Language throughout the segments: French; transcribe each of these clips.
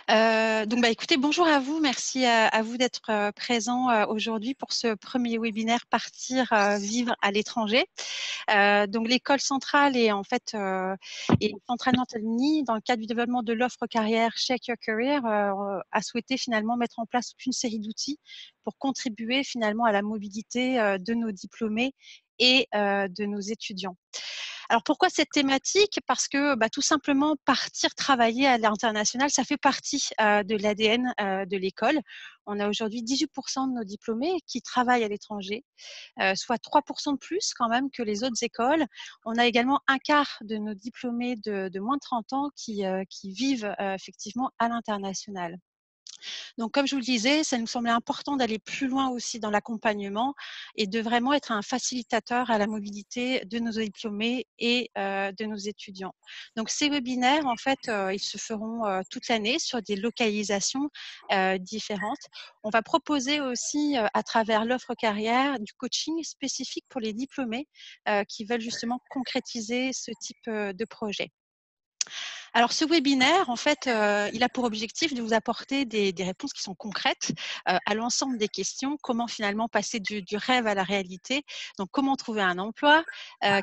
Écoutez, bonjour à vous. Merci à vous d'être présent aujourd'hui pour ce premier webinaire Partir vivre à l'étranger. Donc, l'école centrale est centralement unie dans le cadre du développement de l'offre carrière Check Your Career a souhaité finalement mettre en place toute une série d'outils pour contribuer finalement à la mobilité de nos diplômés et de nos étudiants. Alors pourquoi cette thématique? Parce que tout simplement partir travailler à l'international, ça fait partie de l'ADN de l'école. On a aujourd'hui 18% de nos diplômés qui travaillent à l'étranger, soit 3% de plus quand même que les autres écoles. On a également un quart de nos diplômés de moins de 30 ans qui vivent effectivement à l'international. Donc, comme je vous le disais, ça nous semblait important d'aller plus loin aussi dans l'accompagnement et de vraiment être un facilitateur à la mobilité de nos diplômés et de nos étudiants. Donc, ces webinaires, en fait, ils se feront toute l'année sur des localisations différentes. On va proposer aussi, à travers l'offre carrière, du coaching spécifique pour les diplômés qui veulent justement concrétiser ce type de projet. Alors, ce webinaire, en fait, il a pour objectif de vous apporter des réponses qui sont concrètes à l'ensemble des questions. Comment finalement passer du rêve à la réalité? Donc, comment trouver un emploi?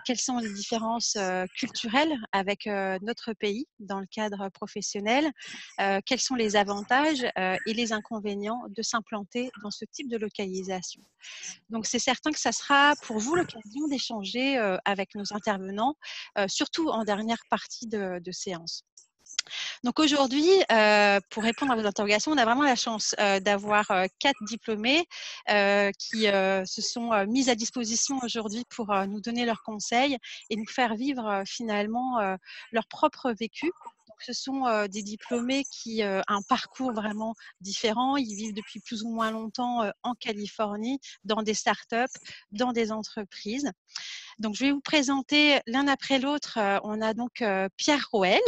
Quelles sont les différences culturelles avec notre pays dans le cadre professionnel? Quels sont les avantages et les inconvénients de s'implanter dans ce type de localisation? Donc, c'est certain que ça sera pour vous l'occasion d'échanger avec nos intervenants, surtout en dernière partie de séance. Donc aujourd'hui, pour répondre à vos interrogations, on a vraiment la chance d'avoir 4 diplômés qui se sont mis à disposition aujourd'hui pour nous donner leurs conseils et nous faire vivre finalement leur propre vécu. Donc, ce sont des diplômés qui ont un parcours vraiment différent. Ils vivent depuis plus ou moins longtemps en Californie, dans des startups, dans des entreprises. Donc, je vais vous présenter l'un après l'autre. On a donc Pierre Roel.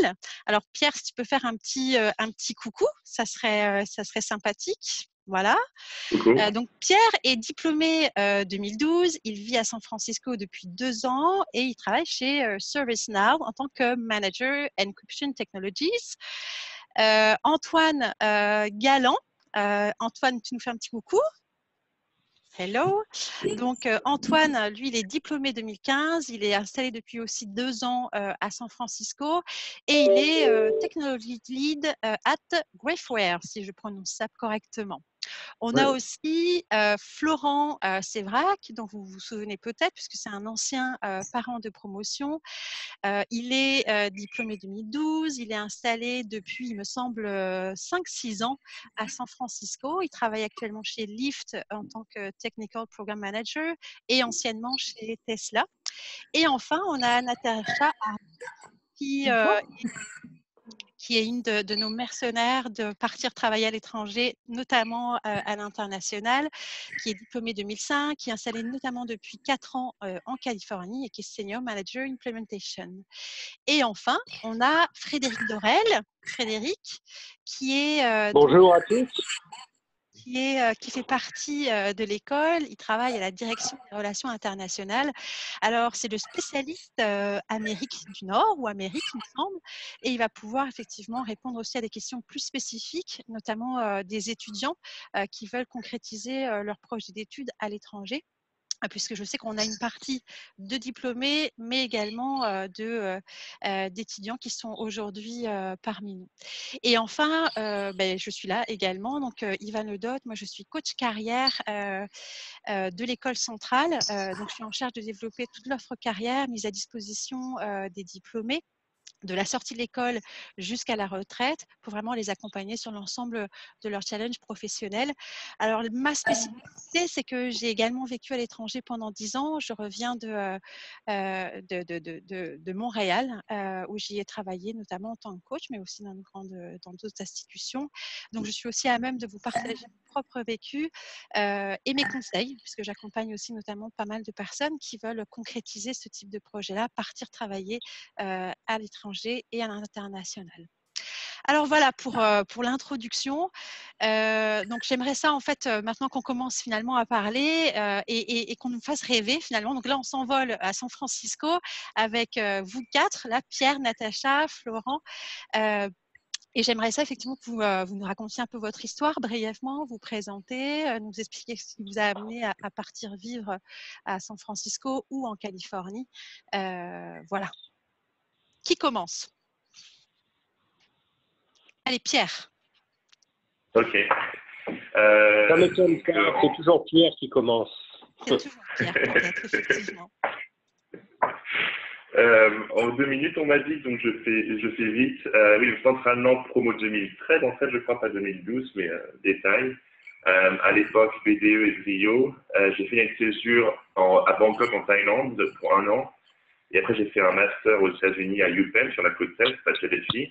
Alors, Pierre, si tu peux faire un petit coucou, ça serait sympathique. Voilà. Coucou. Donc, Pierre est diplômé 2012. Il vit à San Francisco depuis 2 ans et il travaille chez ServiceNow en tant que Manager Encryption Technologies. Antoine Galland. Antoine, tu nous fais un petit coucou? Hello. Donc, Antoine, lui, il est diplômé 2015. Il est installé depuis aussi 2 ans à San Francisco et il est Technology Lead at Grafeware, si je prononce ça correctement. On a Ouais. aussi Florent Sévrac, dont vous vous souvenez peut-être, puisque c'est un ancien parent de promotion. Il est diplômé 2012. Il est installé depuis, il me semble, 5-6 ans à San Francisco. Il travaille actuellement chez Lyft en tant que Technical Program Manager et anciennement chez Tesla. Et enfin, on a Natacha qui qui est une de nos mercenaires de partir travailler à l'étranger, notamment à l'international, qui est diplômée 2005, qui est installée notamment depuis 4 ans en Californie et qui est Senior Manager Implementation. Et enfin, on a Frédéric Dorel. Frédéric, qui est Bonjour à tous. qui fait partie de l'école. Il travaille à la direction des relations internationales. Alors, c'est le spécialiste Amérique du Nord ou Amérique, il me semble, et il va pouvoir effectivement répondre aussi à des questions plus spécifiques, notamment des étudiants qui veulent concrétiser leur projet d'études à l'étranger. Puisque je sais qu'on a une partie de diplômés, mais également d'étudiants qui sont aujourd'hui parmi nous. Et enfin, je suis là également, donc Yvan Ledot, moi je suis coach carrière de l'école centrale, donc je suis en charge de développer toute l'offre carrière mise à disposition des diplômés de la sortie de l'école jusqu'à la retraite pour vraiment les accompagner sur l'ensemble de leurs challenges professionnels. Alors, ma spécificité, c'est que j'ai également vécu à l'étranger pendant 10 ans. Je reviens de Montréal, où j'y ai travaillé notamment en tant que coach, mais aussi dans d'autres institutions. Donc, je suis aussi à même de vous partager mon propre vécu et mes conseils, puisque j'accompagne aussi notamment pas mal de personnes qui veulent concrétiser ce type de projet-là, partir travailler à l'étranger et à l'international. Alors voilà pour l'introduction. Donc j'aimerais ça en fait maintenant qu'on commence finalement à parler et qu'on nous fasse rêver finalement. Donc là on s'envole à San Francisco avec vous 4, là Pierre, Natacha, Florent. Et j'aimerais ça effectivement que vous nous racontiez un peu votre histoire brièvement, vous présenter, nous expliquer ce qui vous a amené à partir vivre à San Francisco ou en Californie. Voilà. Qui commence? Allez, Pierre. Ok. Ça m'étonne pas, c'est toujours Pierre qui commence. C'est toujours Pierre, peut-être, effectivement. En 2 minutes, on m'a dit, donc je fais vite. Oui, centralement promo 2013, en fait, je crois pas 2012, mais détail. À l'époque, BDE et Brio. J'ai fait une césure à Bangkok, en Thaïlande, pour 1 an. Et après, j'ai fait un master aux États-Unis à UPenn, sur la côte est, à Philadelphie.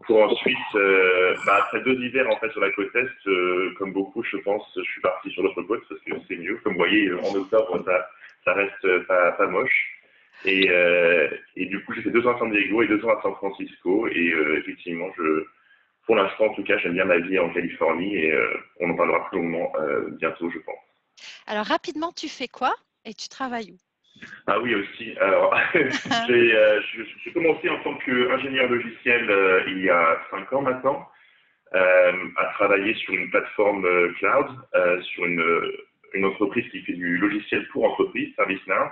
Pour ensuite, après 2 hivers en fait sur la côte est, comme beaucoup, je pense, je suis parti sur l'autre côte parce que c'est mieux. Comme vous voyez, en octobre, ça reste pas moche. Et du coup, j'ai fait 2 ans à San Diego et 2 ans à San Francisco. Et effectivement, pour l'instant, en tout cas, j'aime bien ma vie en Californie et on en parlera plus longuement bientôt, je pense. Alors, rapidement, tu fais quoi et tu travailles où? Ah oui, aussi. Alors, j'ai commencé en tant qu'ingénieur logiciel il y a 5 ans maintenant, à travailler sur une plateforme cloud, sur une entreprise qui fait du logiciel pour entreprise, ServiceNow.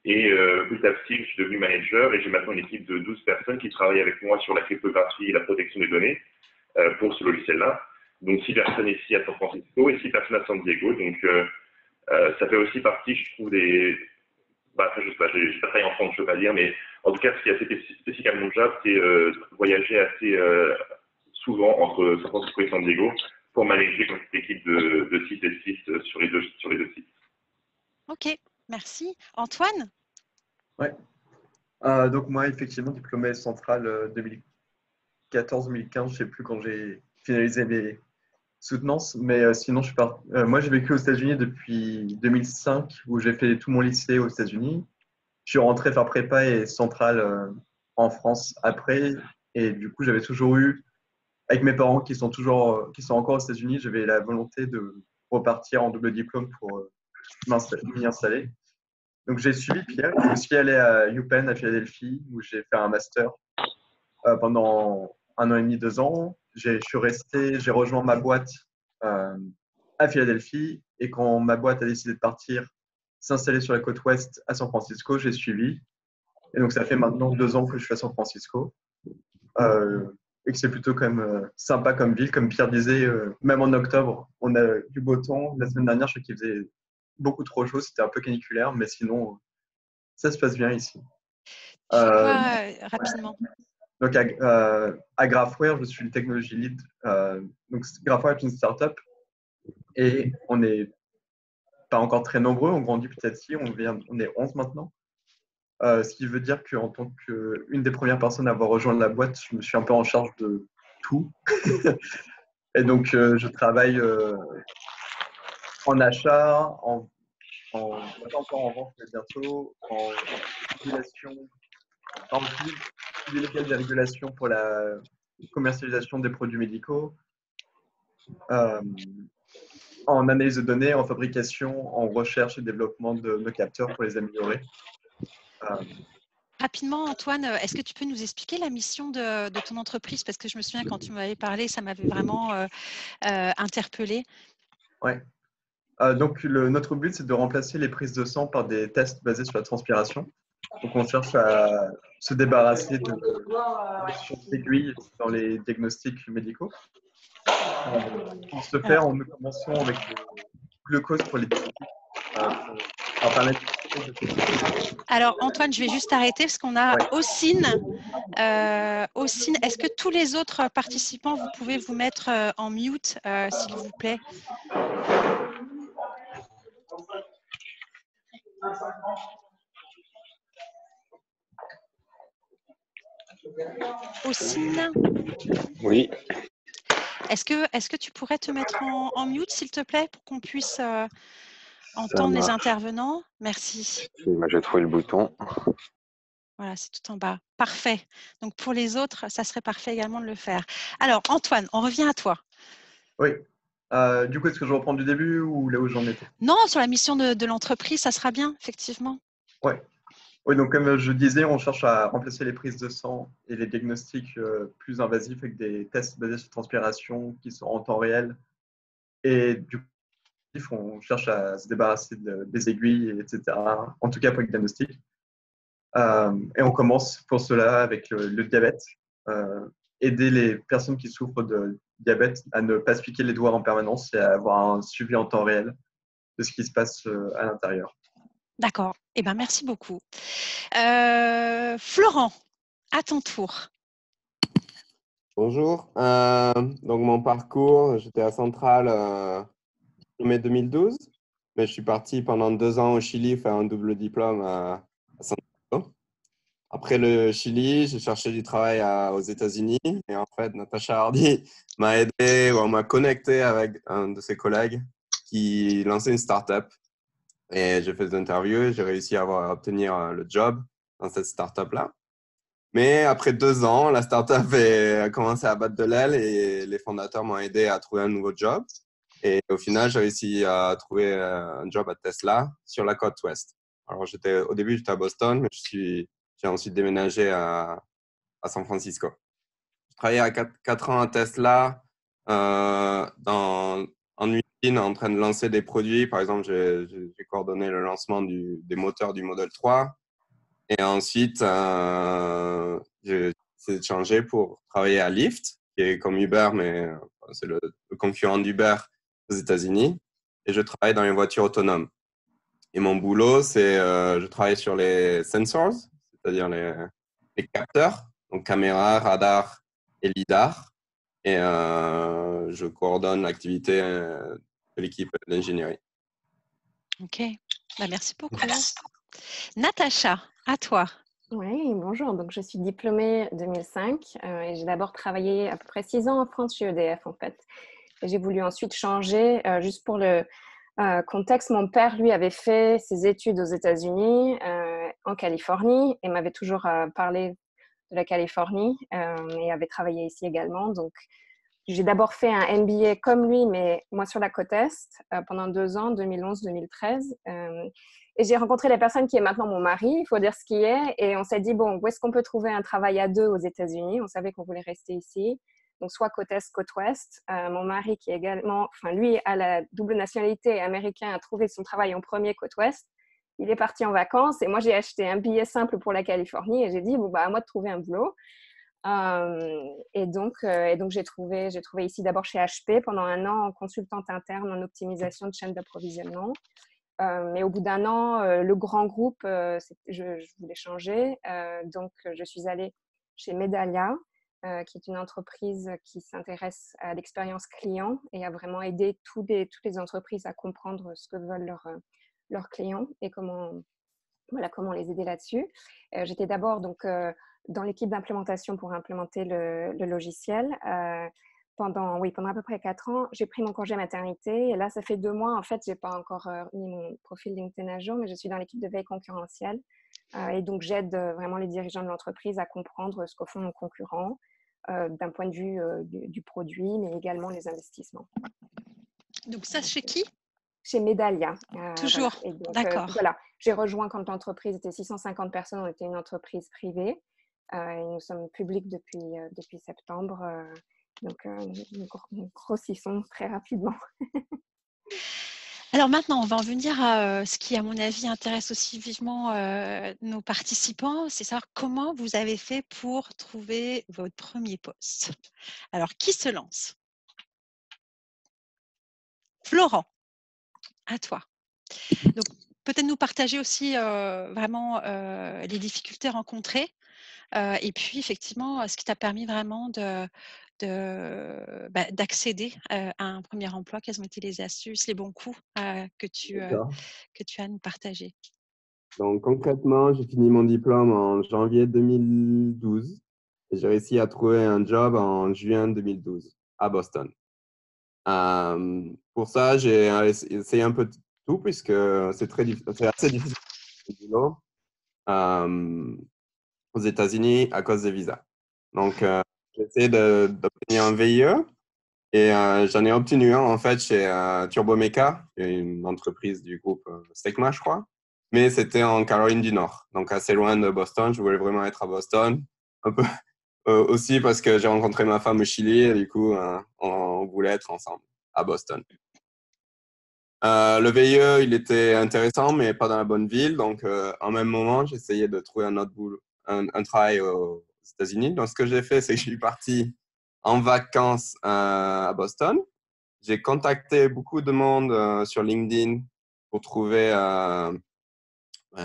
Et petit à petit, je suis devenu manager et j'ai maintenant une équipe de 12 personnes qui travaillent avec moi sur la cryptographie et la protection des données pour ce logiciel-là. Donc 6 personnes ici à San Francisco et 6 personnes à San Diego. Donc ça fait aussi partie, je trouve, après, je sais pas, j'ai pas travaillé en France, je ne veux pas dire, mais en tout cas, ce qui est assez spécifique à mon job, c'est voyager assez souvent entre San Francisco et San Diego pour manager une équipe de 6 et 6 sur les deux sites. Ok, merci. Antoine? Ouais. Donc moi, effectivement, diplômé central 2014-2015, je ne sais plus quand j'ai finalisé mes soutenances, mais sinon, moi, j'ai vécu aux États-Unis depuis 2005, où j'ai fait tout mon lycée aux États-Unis. Je suis rentré faire prépa et centrale en France après, et du coup, j'avais toujours eu, avec mes parents qui sont encore aux États-Unis, j'avais la volonté de repartir en double diplôme pour m'y installer. Donc, j'ai suivi Pierre. Je suis allé à UPenn à Philadelphie où j'ai fait un master pendant 1 an et demi, 2 ans. J'ai rejoint ma boîte à Philadelphie et quand ma boîte a décidé de partir, s'installer sur la côte ouest à San Francisco, j'ai suivi. Et donc, ça fait maintenant 2 ans que je suis à San Francisco et que c'est plutôt quand même sympa comme ville. Comme Pierre disait, même en octobre, on a du beau temps. La semaine dernière, je sais qu'il faisait beaucoup trop chaud, c'était un peu caniculaire, mais sinon, ça se passe bien ici. Tu fais quoi rapidement? Donc, à Graphware, je suis le technology lead. Donc, Graphware est une startup et on n'est pas encore très nombreux. On grandit petit à petit. On est 11 maintenant. Ce qui veut dire qu'en tant qu'une des premières personnes à avoir rejoint la boîte, je me suis un peu en charge de tout. Et donc, je travaille en achat, pas encore en vente, mais bientôt, en régulation, du légal des régulations pour la commercialisation des produits médicaux, en analyse de données, en fabrication, en recherche et développement de nos capteurs pour les améliorer. Rapidement, Antoine, est-ce que tu peux nous expliquer la mission de ton entreprise? Parce que je me souviens quand tu m'avais parlé, ça m'avait vraiment interpellée. Ouais. Donc, notre but, c'est de remplacer les prises de sang par des tests basés sur la transpiration. Donc, on cherche à se débarrasser de d'aiguilles dans les diagnostics médicaux. Pour ce faire, nous commençons avec le glucose pour les diabétiques. Alors, Antoine, je vais juste arrêter parce qu'on a Ossine. Ossine, est-ce que tous les autres participants, vous pouvez vous mettre en mute, s'il vous plaît? Ossine? Oui. Est-ce que tu pourrais te mettre en mute, s'il te plaît, pour qu'on puisse entendre les intervenants? Merci. J'ai trouvé le bouton. Voilà, c'est tout en bas. Parfait. Donc, pour les autres, ça serait parfait également de le faire. Alors, Antoine, on revient à toi. Oui. Du coup, est-ce que je reprends du début ou là où j'en étais? Non, sur la mission de l'entreprise, ça sera bien, effectivement. Oui. Oui, donc comme je disais, on cherche à remplacer les prises de sang et les diagnostics plus invasifs avec des tests basés sur transpiration qui sont en temps réel. Et du coup, on cherche à se débarrasser des aiguilles, etc. En tout cas pour le diagnostic. Et on commence pour cela avec le diabète. Aider les personnes qui souffrent de diabète à ne pas se piquer les doigts en permanence et à avoir un suivi en temps réel de ce qui se passe à l'intérieur. D'accord. Eh ben, merci beaucoup. Florent, à ton tour. Bonjour. Donc, mon parcours, j'étais à Centrale en mai 2012, mais je suis parti pendant 2 ans au Chili faire un double diplôme à Santiago. Après le Chili, j'ai cherché du travail aux États-Unis et en fait, Natacha Hardy m'a aidé ou on m'a connecté avec un de ses collègues qui lançait une start-up. Et j'ai fait des interviews et j'ai réussi à obtenir le job dans cette start-up-là. Mais après 2 ans, la startup a commencé à battre de l'aile et les fondateurs m'ont aidé à trouver un nouveau job. Et au final, j'ai réussi à trouver un job à Tesla sur la côte ouest. Alors, au début, j'étais à Boston, mais j'ai ensuite déménagé à San Francisco. Je travaillais à 4 ans à Tesla en usine en train de lancer des produits. Par exemple, j'ai coordonné le lancement des moteurs du Model 3. Et ensuite, j'ai essayé de changer pour travailler à Lyft, qui est comme Uber, mais c'est le concurrent d'Uber aux États-Unis. Et je travaille dans les voitures autonomes. Et mon boulot, je travaille sur les sensors, c'est-à-dire les capteurs, donc caméra, radar et lidar. Et je coordonne l'activité de l'équipe d'ingénierie. OK. Bah, merci beaucoup. Natacha, à toi. Oui, bonjour. Donc, je suis diplômée 2005 et j'ai d'abord travaillé à peu près 6 ans en France chez EDF en fait. Et j'ai voulu ensuite changer juste pour le contexte. Mon père, lui, avait fait ses études aux États-Unis, en Californie, et m'avait toujours parlé de la Californie et avait travaillé ici également. Donc, j'ai d'abord fait un MBA comme lui, mais moi sur la côte Est, pendant 2 ans, 2011-2013. Et j'ai rencontré la personne qui est maintenant mon mari, il faut dire ce qui est. Et on s'est dit, bon, où est-ce qu'on peut trouver un travail à deux aux États-Unis? On savait qu'on voulait rester ici. Donc, soit côte Est, côte Ouest. Mon mari, qui est également, enfin, lui, a la double nationalité américaine, a trouvé son travail en premier côte Ouest. Il est parti en vacances et moi, j'ai acheté un billet simple pour la Californie et j'ai dit, bon, bah, à moi de trouver un boulot. Et donc j'ai trouvé ici d'abord chez HP pendant 1 an en consultante interne en optimisation de chaîne d'approvisionnement. Mais au bout d'1 an, le grand groupe, je voulais changer. Donc, je suis allée chez Medallia, qui est une entreprise qui s'intéresse à l'expérience client et à vraiment aider toutes les entreprises à comprendre ce que veulent leurs clients et comment les aider là-dessus. J'étais d'abord donc dans l'équipe d'implémentation pour implémenter le logiciel. Pendant à peu près 4 ans, j'ai pris mon congé maternité et là, ça fait 2 mois. En fait, j'ai pas encore mis mon profil LinkedIn à jour, mais je suis dans l'équipe de veille concurrentielle et donc j'aide vraiment les dirigeants de l'entreprise à comprendre ce que font nos concurrents d'un point de vue du produit, mais également les investissements. Donc ça, chez qui? Chez Medallia. Toujours. Voilà. Et donc, D'accord. voilà, j'ai rejoint quand l'entreprise était 650 personnes. On était une entreprise privée et nous sommes publics depuis septembre. Donc, nous grossissons très rapidement. Alors maintenant, on va en venir à ce qui, à mon avis, intéresse aussi vivement nos participants, c'est savoir comment vous avez fait pour trouver votre premier poste. Alors, qui se lance? Florent, à toi. Donc, peut-être nous partager aussi vraiment les difficultés rencontrées et puis effectivement ce qui t'a permis vraiment d'accéder à un premier emploi. Quelles ont été les astuces, les bons coups que tu as à nous partager? Donc, concrètement, j'ai fini mon diplôme en janvier 2012 et j'ai réussi à trouver un job en juin 2012 à Boston. Pour ça, j'ai essayé un peu de tout puisque c'est assez difficile de trouver du boulot aux États-Unis à cause des visas. Donc, j'ai essayé d'obtenir un VIE et j'en ai obtenu un en fait chez Turbomeca, qui est une entreprise du groupe Secma, je crois. mais c'était en Caroline du Nord, donc assez loin de Boston. Je voulais vraiment être à Boston. Un peu aussi parce que j'ai rencontré ma femme au Chili et du coup, on voulait être ensemble à Boston. Le VIE, il était intéressant, mais pas dans la bonne ville. Donc, en même moment, j'essayais de trouver un autre boulot, un travail aux États-Unis. Donc, ce que j'ai fait, c'est que je suis parti en vacances à Boston. J'ai contacté beaucoup de monde sur LinkedIn pour trouver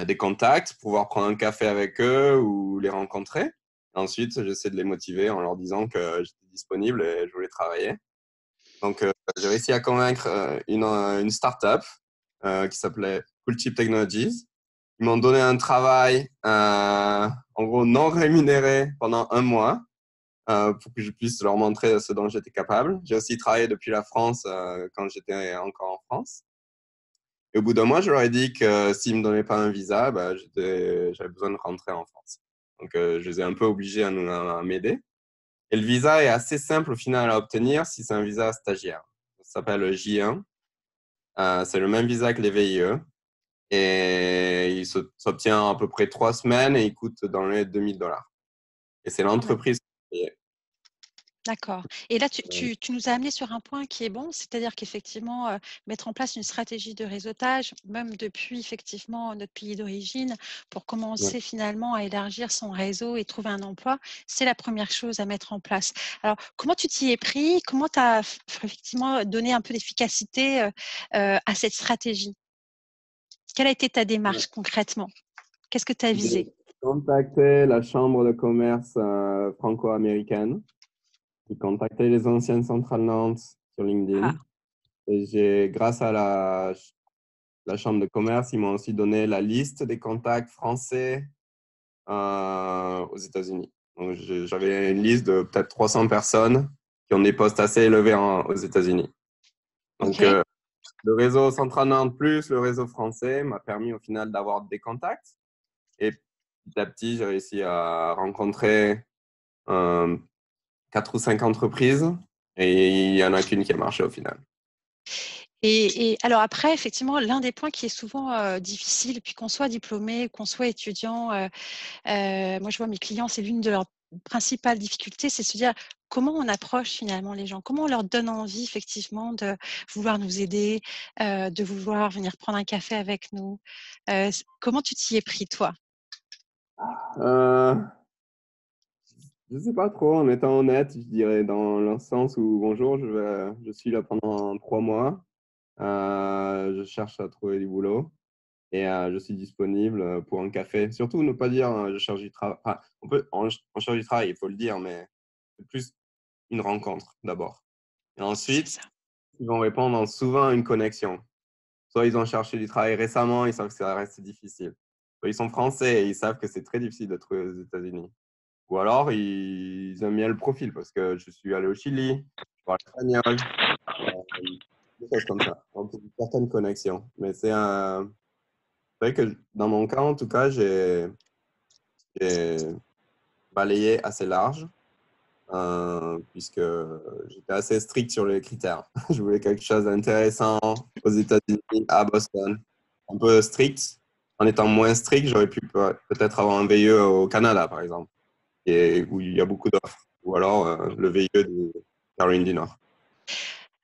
des contacts, pouvoir prendre un café avec eux ou les rencontrer. Ensuite, j'essaie de les motiver en leur disant que j'étais disponible et je voulais travailler. Donc, j'ai réussi à convaincre une startup qui s'appelait Coolchip Technologies. Ils m'ont donné un travail, en gros, non rémunéré pendant 1 mois pour que je puisse leur montrer ce dont j'étais capable. J'ai aussi travaillé depuis la France quand j'étais encore en France. Et au bout d'1 mois, je leur ai dit que s'ils ne me donnaient pas un visa, bah, j'avais besoin de rentrer en France. Donc, je les ai un peu obligés à m'aider. Et le visa est assez simple au final à obtenir si c'est un visa stagiaire. Ça s'appelle le J1. C'est le même visa que les VIE. Et il s'obtient à peu près 3 semaines et il coûte dans les $2000. Et c'est l'entreprise qui paye. D'accord. Et là, tu nous as amené sur un point qui est bon, c'est-à-dire qu'effectivement, mettre en place une stratégie de réseautage, même depuis effectivement notre pays d'origine, pour commencer finalement à élargir son réseau et trouver un emploi, c'est la première chose à mettre en place. Alors, comment tu t'y es pris? Comment tu as effectivement donné un peu d'efficacité à cette stratégie? Quelle a été ta démarche concrètement? Qu'est-ce que tu as visé? J'ai contacté la chambre de commerce franco-américaine. J'ai contacté les anciennes centrales Nantes sur LinkedIn. Et grâce à la chambre de commerce, ils m'ont aussi donné la liste des contacts français aux États-Unis. Donc, j'avais une liste de peut-être 300 personnes qui ont des postes assez élevés aux États-Unis. Donc, le réseau Central Nantes plus le réseau français m'a permis au final d'avoir des contacts. Et petit à petit, j'ai réussi à rencontrer 4 ou 5 entreprises et il n'y en a qu'une qui a marché au final. Et alors après, effectivement, l'un des points qui est souvent difficile, puis qu'on soit diplômé, qu'on soit étudiant, moi je vois mes clients, c'est l'une de leurs principales difficultés, c'est de se dire comment on approche finalement les gens, comment on leur donne envie effectivement de vouloir nous aider, de vouloir venir prendre un café avec nous. Comment tu t'y es pris toi? Je sais pas trop, en étant honnête, je dirais dans le sens où bonjour, je suis là pendant 3 mois, je cherche à trouver du boulot et je suis disponible pour un café. Surtout ne pas dire je cherche du travail. Enfin, on cherche du travail, il faut le dire, mais c'est plus une rencontre d'abord. Et ensuite, ils vont répondre en souvent une connexion. Soit ils ont cherché du travail récemment, ils savent que ça reste difficile. Soit ils sont français et ils savent que c'est très difficile de trouver aux États-Unis. Ou alors, ils aiment bien le profil parce que je suis allé au Chili, je parle espagnol, des choses comme ça. Donc, une certaine connexion. Mais c'est vrai que dans mon cas, en tout cas, j'ai balayé assez large puisque j'étais assez strict sur les critères. Je voulais quelque chose d'intéressant aux États-Unis, à Boston. Un peu strict. En étant moins strict, j'aurais pu peut-être avoir un VIE au Canada, par exemple, où il y a beaucoup d'offres. Ou alors le VIE de Caroline du Nord.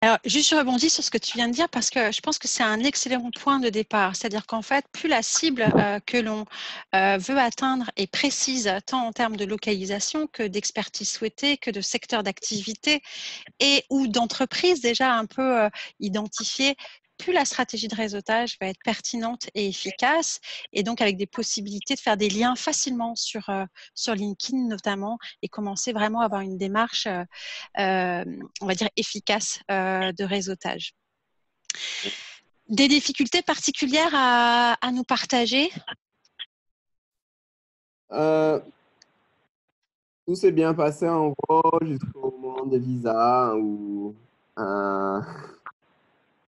Alors, juste je rebondis sur ce que tu viens de dire parce que je pense que c'est un excellent point de départ. C'est-à-dire qu'en fait, plus la cible que l'on veut atteindre est précise, tant en termes de localisation que d'expertise souhaitée, que de secteur d'activité et ou d'entreprise déjà un peu identifiée, plus la stratégie de réseautage va être pertinente et efficace, et donc avec des possibilités de faire des liens facilement sur LinkedIn notamment, et commencer vraiment à avoir une démarche, on va dire, efficace de réseautage. Des difficultés particulières à nous partager? Tout s'est bien passé en gros jusqu'au moment des visas où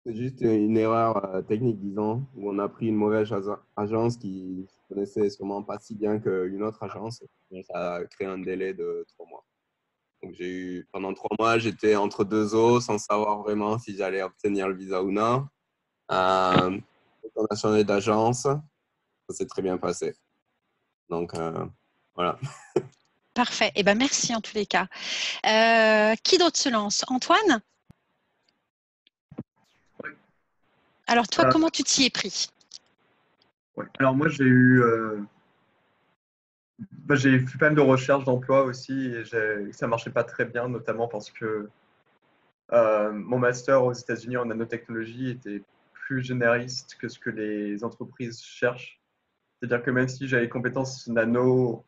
c'est juste une erreur technique, disons, où on a pris une mauvaise agence qui ne connaissait sûrement pas si bien qu'une autre agence. Et ça a créé un délai de 3 mois. Donc, pendant 3 mois, j'étais entre deux eaux sans savoir vraiment si j'allais obtenir le visa ou non. On a changé d'agence ça s'est très bien passé. Donc, voilà. Parfait. Eh ben, merci en tous les cas. Qui d'autre se lance? Antoine? Oui. Alors, toi, comment tu t'y es pris? Ouais. Alors, moi, j'ai fait pas mal de recherches d'emploi aussi et ça marchait pas très bien, notamment parce que mon master aux États-Unis en nanotechnologie était plus généraliste que ce que les entreprises cherchent. C'est-à-dire que même si j'avais les compétences nano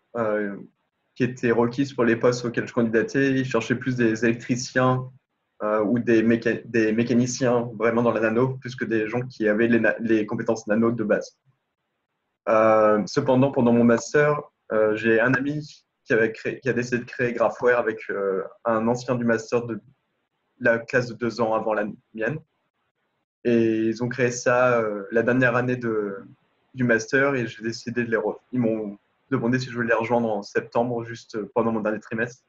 qui étaient requises pour les postes auxquels je candidatais, ils cherchaient plus des électriciens ou des mécaniciens vraiment dans la nano, plus que des gens qui avaient les compétences nano de base. Cependant, pendant mon master, j'ai un ami qui a décidé de créer Graphware avec un ancien du master de la classe de 2 ans avant la mienne. Et ils ont créé ça la dernière année du master et j'ai décidé ils m'ont demandé si je voulais les rejoindre en septembre, juste pendant mon dernier trimestre.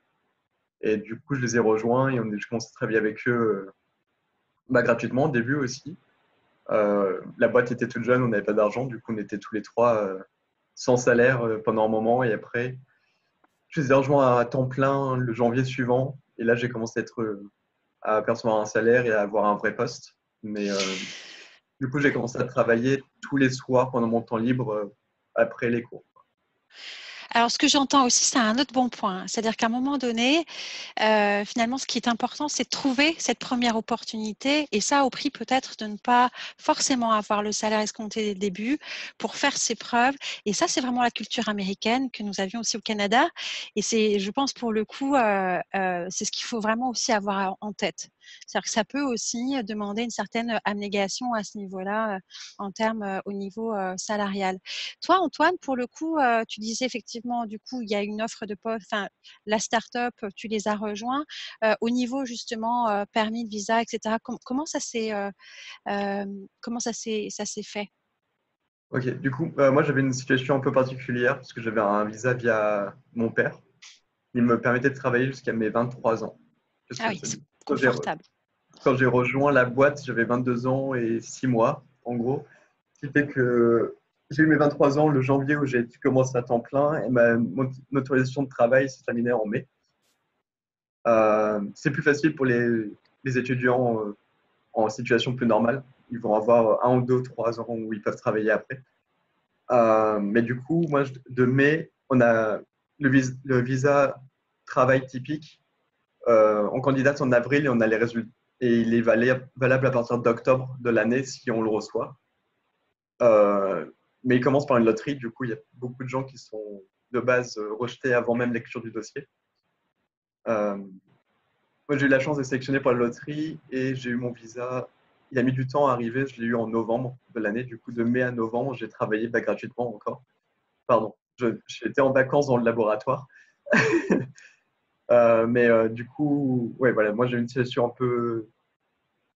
Et du coup, je les ai rejoints et je commencé à travailler avec eux gratuitement au début aussi. La boîte était toute jeune, on n'avait pas d'argent, du coup, on était tous les trois sans salaire pendant un moment. Et après, je les ai rejoints à temps plein le janvier suivant. Et là, j'ai commencé à percevoir un salaire et à avoir un vrai poste. Mais du coup, j'ai commencé à travailler tous les soirs pendant mon temps libre après les cours. Alors, ce que j'entends aussi, c'est un autre bon point. C'est-à-dire qu'à un moment donné, finalement, ce qui est important, c'est de trouver cette première opportunité et ça au prix peut-être de ne pas forcément avoir le salaire escompté dès le début pour faire ses preuves. Et ça, c'est vraiment la culture américaine que nous avions aussi au Canada. Et c'est, je pense, pour le coup, c'est ce qu'il faut vraiment aussi avoir en tête. C'est-à-dire que ça peut aussi demander une certaine abnégation à ce niveau-là en termes au niveau salarial. Toi, Antoine, pour le coup, tu disais effectivement, du coup, il y a une offre de poste, enfin, la start-up, tu les as rejoints. Au niveau justement permis de visa, etc., comment ça s'est fait? Ok, du coup, moi j'avais une situation un peu particulière parce que j'avais un visa via mon père. Il me permettait de travailler jusqu'à mes 23 ans. Parce Ah que oui, c'est quand j'ai confortable. quand j'ai rejoint la boîte, j'avais 22 ans et 6 mois, en gros. Ce qui fait que j'ai eu mes 23 ans le janvier où j'ai commencé à temps plein et mon autorisation de travail s'est terminée en mai. C'est plus facile pour les étudiants en situation plus normale. Ils vont avoir 1 ou 2 ou 3 ans où ils peuvent travailler après. Mais du coup, moi, de mai, on a le visa travail typique. On candidate en avril et on a les résultats. Et il est valable à partir d'octobre de l'année si on le reçoit. Mais il commence par une loterie. Du coup, il y a beaucoup de gens qui sont de base rejetés avant même lecture du dossier. Moi, j'ai eu la chance d'être sélectionné pour la loterie et j'ai eu mon visa. Il a mis du temps à arriver. Je l'ai eu en novembre de l'année. Du coup, de mai à novembre, j'ai travaillé gratuitement encore. Pardon, j'étais en vacances dans le laboratoire. Mais du coup, ouais, voilà, moi, j'ai une situation un peu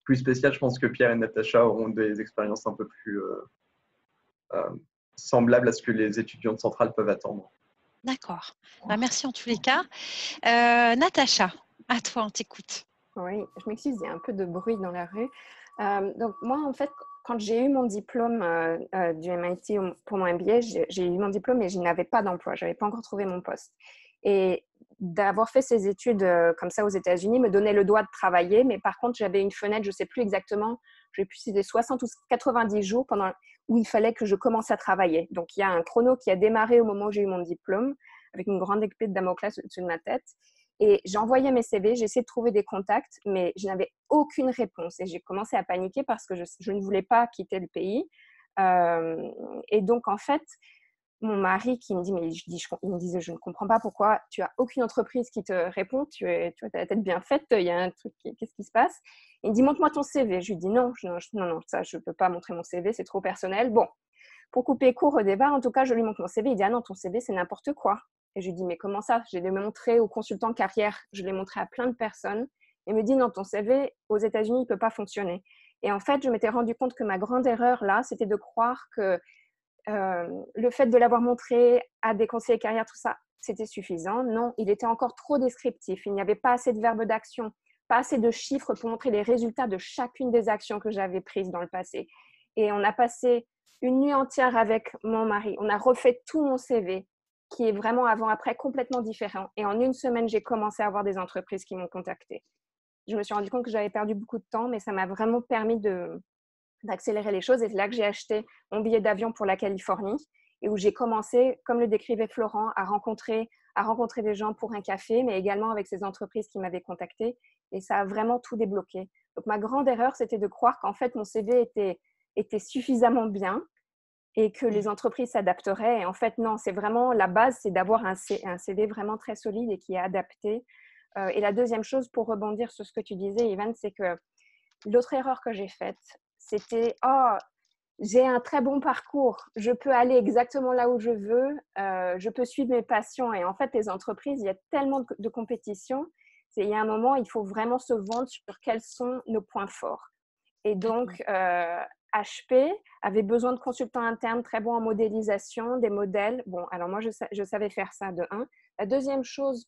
plus spéciale. Je pense que Pierre et Natacha auront des expériences un peu plus euh, semblables à ce que les étudiants de Centrale peuvent attendre. D'accord. Bah, merci en tous les cas. Natacha, à toi, on t'écoute. Oui, je m'excuse, il y a un peu de bruit dans la rue. Donc moi, en fait, quand j'ai eu mon diplôme du MIT pour mon MBA, j'ai eu mon diplôme et je n'avais pas d'emploi. Je n'avais pas encore trouvé mon poste. Et d'avoir fait ces études comme ça aux États-Unis me donnait le droit de travailler, mais par contre, j'avais une fenêtre, je ne sais plus exactement, je sais plus si c'était 60 ou 90 jours où il fallait que je commence à travailler. Donc, il y a un chrono qui a démarré au moment où j'ai eu mon diplôme, avec une grande épée de Damoclès au-dessus de ma tête. Et j'ai envoyé mes CV, j'ai essayé de trouver des contacts, mais je n'avais aucune réponse. Et j'ai commencé à paniquer parce que je ne voulais pas quitter le pays. Et donc, en fait, mon mari qui me dit, il me disait, je ne comprends pas pourquoi tu as aucune entreprise qui te répond, tu as la tête bien faite, il y a un truc, qu'est-ce qui se passe? Il me dit, montre-moi ton CV. Je lui dis, non, ça, je ne peux pas montrer mon CV, c'est trop personnel. Bon, pour couper court au débat, en tout cas, je lui montre mon CV. Il dit, ah non, ton CV, c'est n'importe quoi. Et je lui dis, mais comment ça? Je l'ai montré aux consultants carrière, je l'ai montré à plein de personnes. Et il me dit, non, ton CV, aux États-Unis, il ne peut pas fonctionner. Et en fait, je m'étais rendu compte que ma grande erreur, là, c'était de croire que le fait de l'avoir montré à des conseillers carrière, tout ça, c'était suffisant. Non, il était encore trop descriptif. Il n'y avait pas assez de verbes d'action, pas assez de chiffres pour montrer les résultats de chacune des actions que j'avais prises dans le passé. Et on a passé une nuit entière avec mon mari. On a refait tout mon CV, qui est vraiment avant-après complètement différent. Et en une semaine, j'ai commencé à avoir des entreprises qui m'ont contactée. Je me suis rendu compte que j'avais perdu beaucoup de temps, mais ça m'a vraiment permis d'accélérer les choses. Et c'est là que j'ai acheté mon billet d'avion pour la Californie et où j'ai commencé, comme le décrivait Florent, à rencontrer des gens pour un café, mais également avec ces entreprises qui m'avaient contactée. Et ça a vraiment tout débloqué. Donc, ma grande erreur, c'était de croire qu'en fait, mon CV était suffisamment bien et que les entreprises s'adapteraient. Et en fait, non, c'est vraiment la base, c'est d'avoir un CV vraiment très solide et qui est adapté. Et la deuxième chose, pour rebondir sur ce que tu disais, Ivan, c'est que l'autre erreur que j'ai faite, c'était « Oh, j'ai un très bon parcours, je peux aller exactement là où je veux, je peux suivre mes passions. » Et en fait, les entreprises, il y a tellement de compétition. Il y a un moment, il faut vraiment se vendre sur quels sont nos points forts. Et donc, HP avait besoin de consultants internes très bons en modélisation, des modèles. Bon, alors moi, je savais faire ça de 1. La deuxième chose,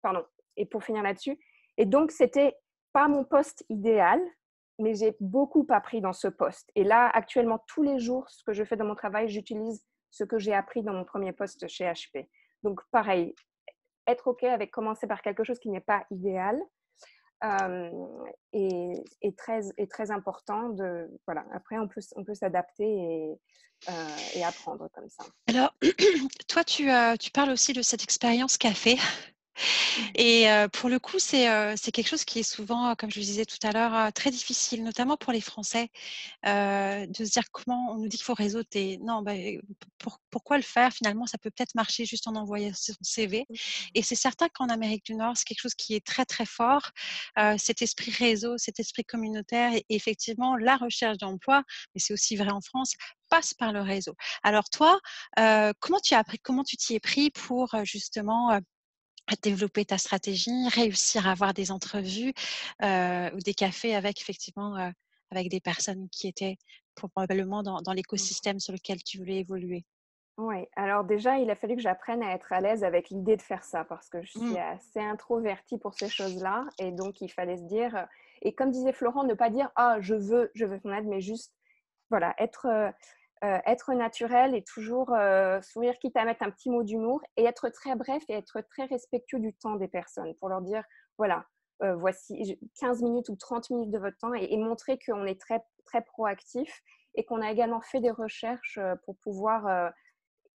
pardon, et pour finir là-dessus, et donc, c'était pas mon poste idéal, mais j'ai beaucoup appris dans ce poste. Et là, actuellement, tous les jours, ce que je fais dans mon travail, j'utilise ce que j'ai appris dans mon premier poste chez HP. Donc, pareil, être OK avec commencer par quelque chose qui n'est pas idéal est très important. Voilà. Après, on peut s'adapter et apprendre comme ça. Alors, toi, tu parles aussi de cette expérience café. Et pour le coup, c'est quelque chose qui est souvent, comme je le disais tout à l'heure, très difficile, notamment pour les Français, de se dire comment on nous dit qu'il faut réseauter. Non, pourquoi le faire? Finalement, ça peut peut-être marcher juste en envoyant son CV. Et c'est certain qu'en Amérique du Nord, c'est quelque chose qui est très, très fort, cet esprit réseau, cet esprit communautaire. Et effectivement, la recherche d'emploi, mais c'est aussi vrai en France, passe par le réseau. Alors toi, comment tu t'y es pris pour justement à développer ta stratégie, réussir à avoir des entrevues ou des cafés avec effectivement avec des personnes qui étaient probablement dans l'écosystème sur lequel tu voulais évoluer. Oui, alors déjà, il a fallu que j'apprenne à être à l'aise avec l'idée de faire ça parce que je suis assez introvertie pour ces choses-là. Et donc, il fallait se dire, et comme disait Florent, ne pas dire « Ah, je veux ton aide », mais juste, voilà, être naturel et toujours sourire, quitte à mettre un petit mot d'humour et être très bref et être très respectueux du temps des personnes pour leur dire, voilà, voici 15 minutes ou 30 minutes de votre temps et montrer qu'on est très, très proactif et qu'on a également fait des recherches pour pouvoir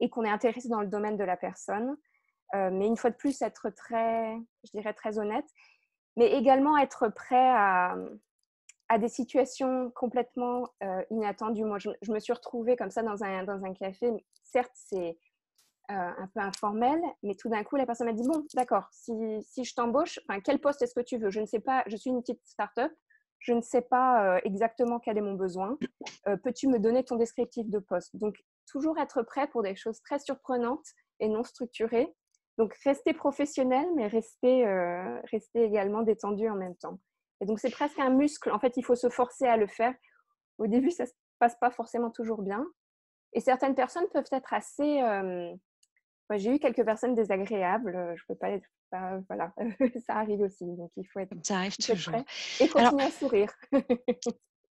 et qu'on est intéressé dans le domaine de la personne. Mais une fois de plus, être très, je dirais, très honnête, mais également être prêt à des situations complètement inattendues. Moi, je me suis retrouvée comme ça dans un café. Certes, c'est un peu informel, mais tout d'un coup, la personne m'a dit « Bon, d'accord, si je t'embauche, quel poste est-ce que tu veux? Je ne sais pas, je suis une petite start-up, je ne sais pas exactement quel est mon besoin. Peux-tu me donner ton descriptif de poste ?» Donc, toujours être prêt pour des choses très surprenantes et non structurées. Donc, rester professionnel, mais rester également détendu en même temps. Et donc, c'est presque un muscle. En fait, il faut se forcer à le faire. Au début, ça ne se passe pas forcément toujours bien. Et certaines personnes peuvent être assez… Moi, j'ai eu quelques personnes désagréables. Je peux pas être… voilà, ça arrive aussi. Donc, il faut être, Ça arrive toujours. prêt et continuer à sourire.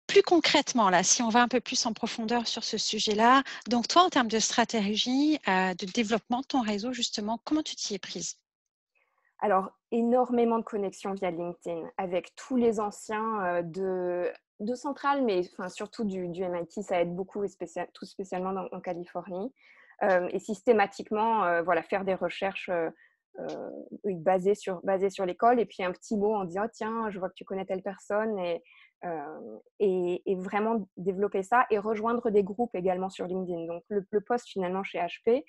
Plus concrètement, là, si on va un peu plus en profondeur sur ce sujet-là, donc toi, en termes de stratégie, de développement de ton réseau, justement, comment tu t'y es prise? Alors, énormément de connexions via LinkedIn avec tous les anciens de Centrale, mais surtout du MIT, ça aide beaucoup, et tout spécialement en Californie. Et systématiquement, voilà, faire des recherches basées sur l'école et puis un petit mot en disant « Tiens, je vois que tu connais telle personne » et vraiment développer ça et rejoindre des groupes également sur LinkedIn. Donc, le post finalement chez HP,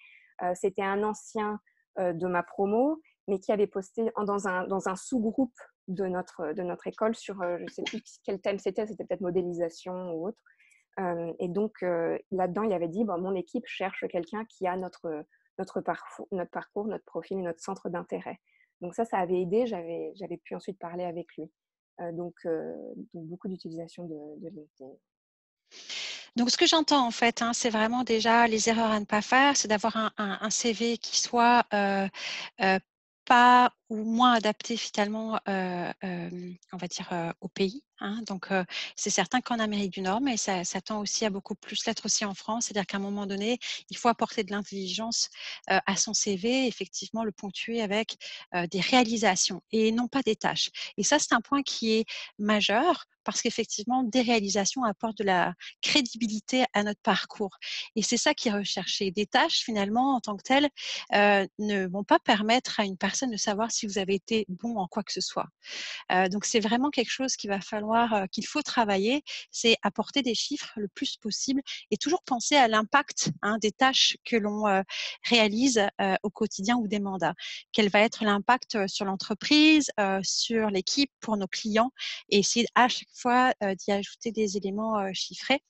c'était un ancien de ma promo, mais qui avait posté dans un sous-groupe de notre école sur, je ne sais plus quel thème c'était peut-être modélisation ou autre. Et donc, là-dedans, il avait dit, mon équipe cherche quelqu'un qui a notre parcours, notre profil et notre centre d'intérêt. Donc ça avait aidé, j'avais pu ensuite parler avec lui. Donc beaucoup d'utilisation de LinkedIn. Donc, ce que j'entends en fait, c'est vraiment déjà les erreurs à ne pas faire, c'est d'avoir un CV qui soit pas ou moins adapté finalement, on va dire, au pays, Hein, donc, c'est certain qu'en Amérique du Nord, mais ça tend aussi à beaucoup plus l'être aussi en France. C'est-à-dire qu'à un moment donné, il faut apporter de l'intelligence à son CV, effectivement le ponctuer avec des réalisations et non pas des tâches. Et ça, c'est un point qui est majeur parce qu'effectivement, des réalisations apportent de la crédibilité à notre parcours. Et c'est ça qui est recherché. Des tâches, finalement, en tant que telles, ne vont pas permettre à une personne de savoir si vous avez été bon en quoi que ce soit. Donc, c'est vraiment quelque chose qu'il faut travailler, c'est apporter des chiffres le plus possible et toujours penser à l'impact des tâches que l'on réalise au quotidien ou des mandats. Quel va être l'impact sur l'entreprise, sur l'équipe, pour nos clients et essayer à chaque fois d'y ajouter des éléments chiffrés.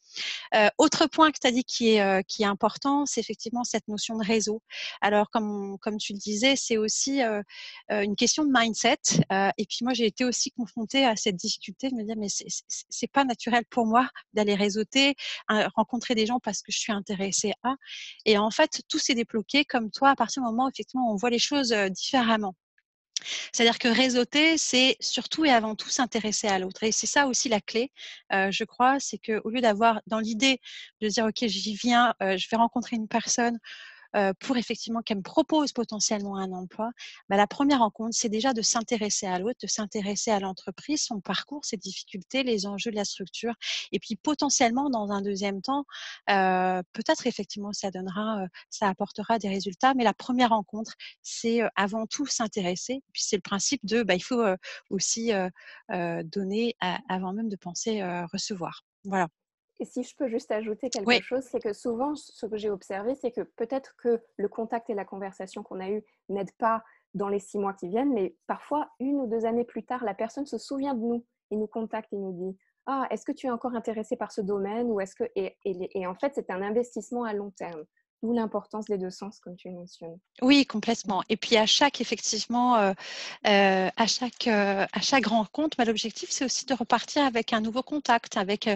Autre point que tu as dit qui est important, c'est effectivement cette notion de réseau. Alors, comme tu le disais, c'est aussi une question de mindset. Et puis moi, j'ai été aussi confrontée à cette difficulté de me dire, mais c'est pas naturel pour moi d'aller réseauter, rencontrer des gens parce que je suis intéressée à. Et en fait, tout s'est débloqué comme toi à partir du moment où effectivement on voit les choses différemment. C'est-à-dire que réseauter, c'est surtout et avant tout s'intéresser à l'autre. Et c'est ça aussi la clé, je crois, c'est qu'au lieu d'avoir dans l'idée de dire, OK, j'y viens, je vais rencontrer une personne pour effectivement qu'elle me propose potentiellement un emploi, la première rencontre, c'est déjà de s'intéresser à l'autre, de s'intéresser à l'entreprise, son parcours, ses difficultés, les enjeux de la structure. Et puis potentiellement, dans un deuxième temps, peut-être effectivement, ça apportera des résultats. Mais la première rencontre, c'est avant tout s'intéresser. Puis c'est le principe de, il faut aussi donner avant même de penser recevoir. Voilà. Et si je peux juste ajouter quelque Oui. chose, c'est que souvent, ce que j'ai observé, c'est que peut-être que le contact et la conversation qu'on a eue n'aident pas dans les 6 mois qui viennent, mais parfois, 1 ou 2 années plus tard, la personne se souvient de nous et nous contacte et nous dit « Ah, est-ce que tu es encore intéressé par ce domaine ?» ou est-ce que... Et en fait, c'est un investissement à long terme, d'où l'importance des 2 sens, comme tu mentionnes. Oui, complètement. Et puis à chaque rencontre, l'objectif c'est aussi de repartir avec un nouveau contact, avec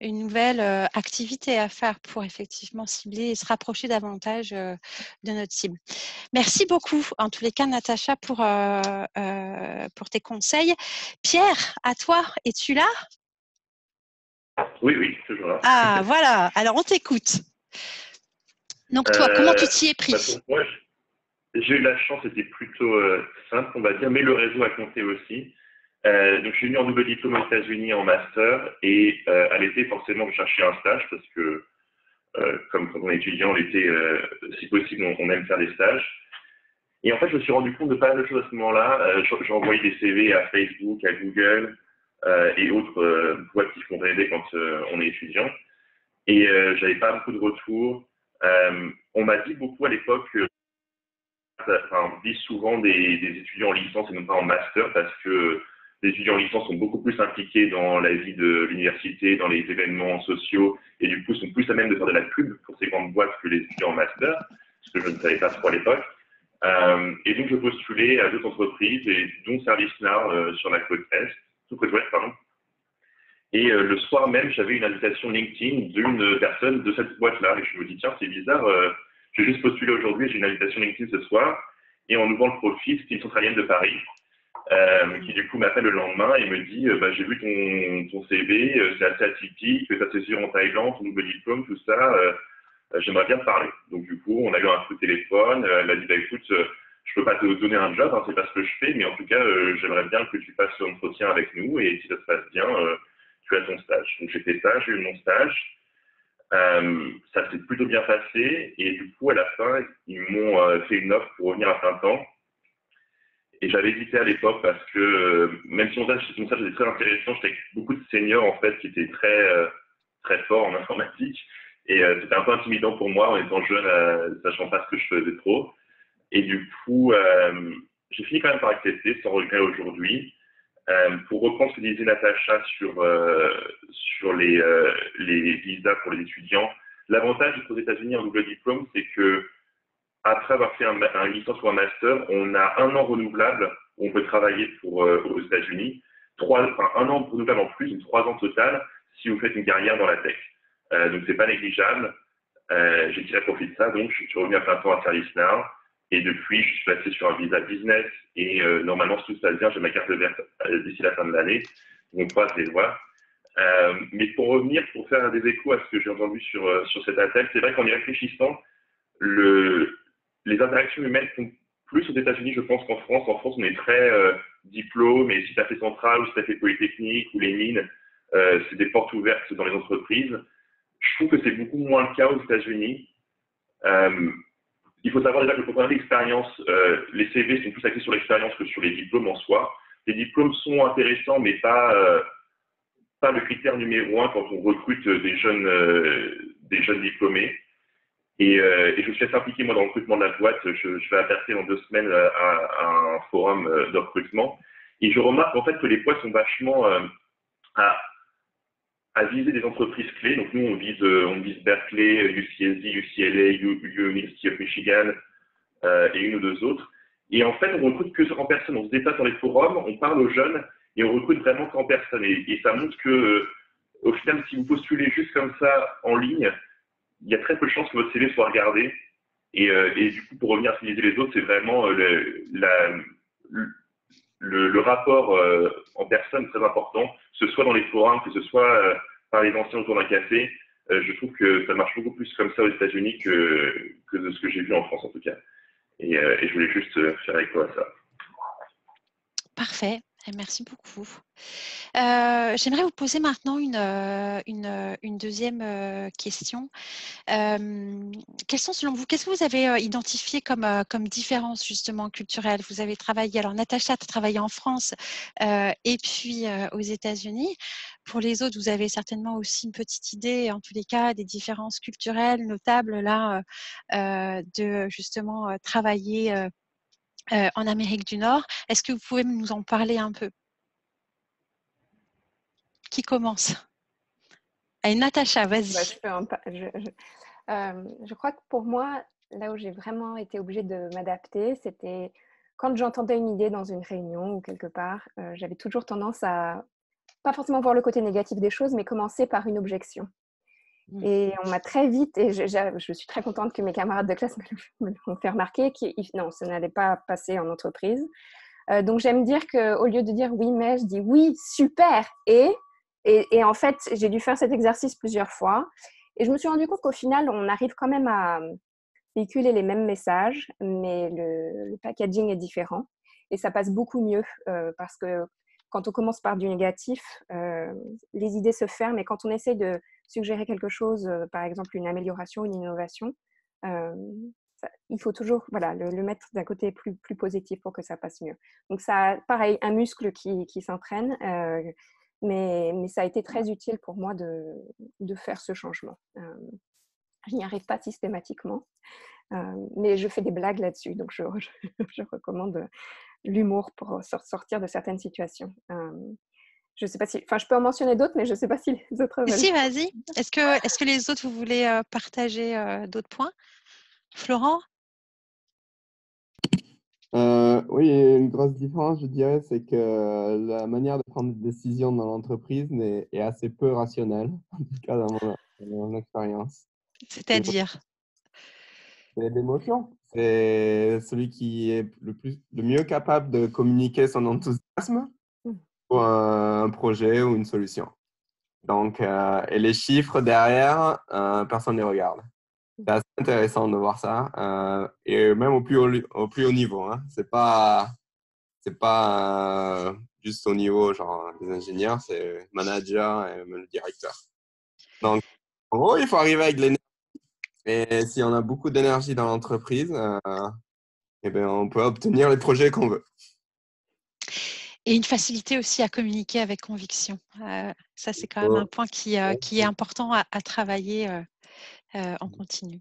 une nouvelle activité à faire pour effectivement cibler et se rapprocher davantage de notre cible. Merci beaucoup, en tous les cas, Natacha, pour tes conseils. Pierre, à toi, es-tu là? Oui, toujours là. Ah, voilà. Alors, on t'écoute. Donc, toi, comment tu t'y es pris? Pour moi, j'ai eu la chance, c'était plutôt simple, on va dire, mais le réseau a compté aussi. Donc, je suis venu en double diplôme aux États-Unis en master et à l'été, forcément, je cherchais un stage parce que, comme quand on est étudiant, l'été, si possible, on aime faire des stages. Et en fait, je me suis rendu compte de pas mal de choses à ce moment-là. J'ai envoyé des CV à Facebook, à Google et autres boîtes qui font rêver quand on est étudiant. Et j'avais pas beaucoup de retours. On m'a dit beaucoup à l'époque, on dit souvent des étudiants en licence et non pas en master parce que les étudiants en licence sont beaucoup plus impliqués dans la vie de l'université, dans les événements sociaux et du coup sont plus à même de faire de la pub pour ces grandes boîtes que les étudiants en master, ce que je ne savais pas trop à l'époque. Et donc je postulais à d'autres entreprises, et dont ServiceNow sur la côte ouest, pardon. Et le soir même, j'avais une invitation LinkedIn d'une personne de cette boîte-là. Et je me dis, tiens, c'est bizarre, j'ai juste postulé aujourd'hui, j'ai une invitation LinkedIn ce soir. Et en ouvrant le profil, c'était une centralienne de Paris, qui du coup m'appelle le lendemain et me dit, j'ai vu ton CV, c'est assez atypique, ça se sûr en Thaïlande, ton nouveau diplôme, tout ça, j'aimerais bien te parler. Donc du coup, on a eu un coup de téléphone, elle a dit, écoute, je peux pas te donner un job, c'est pas ce que je fais, mais en tout cas, j'aimerais bien que tu fasses un entretien avec nous et si ça se passe bien, tu as ton stage. Donc j'ai fait ça, j'ai eu mon stage. Ça s'est plutôt bien passé et du coup, à la fin, ils m'ont fait une offre pour revenir à plein temps. Et j'avais hésité à l'époque parce que même si mon stage était très intéressant, j'étais avec beaucoup de seniors en fait qui étaient très forts en informatique. Et c'était un peu intimidant pour moi en étant jeune, sachant pas ce que je faisais trop. Et du coup, j'ai fini quand même par accepter, sans regret aujourd'hui. Pour reprendre ce que disait Natacha sur les visas pour les étudiants, l'avantage d'être aux États-Unis en double diplôme, c'est que après avoir fait un licence ou un master, on a 1 an renouvelable où on peut travailler aux États-Unis, 1 an renouvelable en plus, 3 ans total si vous faites une carrière dans la tech. Donc c'est pas négligeable. J'ai tiré profit de ça, donc je suis revenu à plein temps à ServiceNow. Et depuis, je suis passé sur un visa business et normalement, si tout se passe bien, j'ai ma carte verte d'ici la fin de l'année. Donc, on croise les doigts. Mais pour revenir, pour faire des échos à ce que j'ai entendu sur cet appel, c'est vrai qu'en y réfléchissant, les interactions humaines sont plus aux États-Unis, je pense, qu'en France. En France, on est très diplôme, et si tu as fait Centrale, ou si tu as fait Polytechnique, ou les mines, c'est des portes ouvertes dans les entreprises. Je trouve que c'est beaucoup moins le cas aux États-Unis. Il faut savoir déjà que pour parler d'expérience, les CV sont plus axés sur l'expérience que sur les diplômes en soi. Les diplômes sont intéressants, mais pas le critère numéro un quand on recrute des jeunes diplômés. Et je suis assez impliqué, moi, dans le recrutement de la boîte. Je vais apercer dans 2 semaines à un forum de recrutement. Et je remarque en fait que les boîtes sont vachement à viser des entreprises clés. Donc nous, on vise Berkeley, UCSD, UCLA, University of Michigan et une ou 2 autres. Et en fait, on recrute que en personne. On se déplace dans les forums, on parle aux jeunes et on recrute vraiment qu'en personne. Et ça montre que, au final, si vous postulez juste comme ça en ligne, il y a très peu de chances que votre CV soit regardé. Et du coup, pour revenir à civiliser les autres, c'est vraiment le rapport en personne très important, que ce soit dans les forums, que ce soit par les anciens autour d'un café. Je trouve que ça marche beaucoup plus comme ça aux États-Unis que de ce que j'ai vu en France, en tout cas. Et je voulais juste faire écho à ça. Parfait. Merci beaucoup. J'aimerais vous poser maintenant une deuxième question. Quelles sont, selon vous, qu'est-ce que vous avez identifié comme différence justement culturelle? Vous avez travaillé, alors Natacha a travaillé en France et puis aux États-Unis. Pour les autres, vous avez certainement aussi une petite idée, en tous les cas, des différences culturelles notables là, de justement travailler en Amérique du Nord. Est-ce que vous pouvez nous en parler un peu? Qui commence? Allez, Natacha, vas-y. Je crois que pour moi, là où j'ai vraiment été obligée de m'adapter, c'était quand j'entendais une idée dans une réunion ou quelque part, j'avais toujours tendance à pas forcément voir le côté négatif des choses, mais commencer par une objection. Et on m'a très vite, et je suis très contente que mes camarades de classe me l'ont fait remarquer, que non, ça n'allait pas passer en entreprise. Donc j'aime dire qu'au lieu de dire oui, mais, je dis oui, super, et en fait, j'ai dû faire cet exercice plusieurs fois. Et je me suis rendu compte qu'au final, on arrive quand même à véhiculer les mêmes messages, mais le packaging est différent. Et ça passe beaucoup mieux parce que quand on commence par du négatif, les idées se ferment. Et quand on essaie de suggérer quelque chose, par exemple une amélioration, une innovation, il faut toujours le mettre d'un côté plus positif pour que ça passe mieux. Donc, ça, pareil, un muscle qui s'entraîne. Mais ça a été très utile pour moi de faire ce changement. Je n'y arrive pas systématiquement, mais je fais des blagues là-dessus, donc je recommande l'humour pour sortir de certaines situations. Je sais pas si, je peux en mentionner d'autres, mais je ne sais pas si les autres veulent. Si, vas-y. Est-ce que les autres, vous voulez partager d'autres points? Florent? Oui, une grosse différence, je dirais, c'est que la manière de prendre des décisions dans l'entreprise est assez peu rationnelle, en tout cas dans mon expérience. C'est-à-dire? C'est l'émotion. C'est celui qui est le mieux capable de communiquer son enthousiasme pour un projet ou une solution. Donc, et les chiffres derrière, personne ne les regarde. C'est assez intéressant de voir ça, et même au plus haut niveau. Hein. C'est pas juste au niveau genre des ingénieurs, c'est manager et même le directeur. Donc, en gros, il faut arriver avec de l'énergie. Et si on a beaucoup d'énergie dans l'entreprise, eh bien, on peut obtenir les projets qu'on veut. Et une facilité aussi à communiquer avec conviction. Ça, c'est quand même un point qui est important à travailler en continu.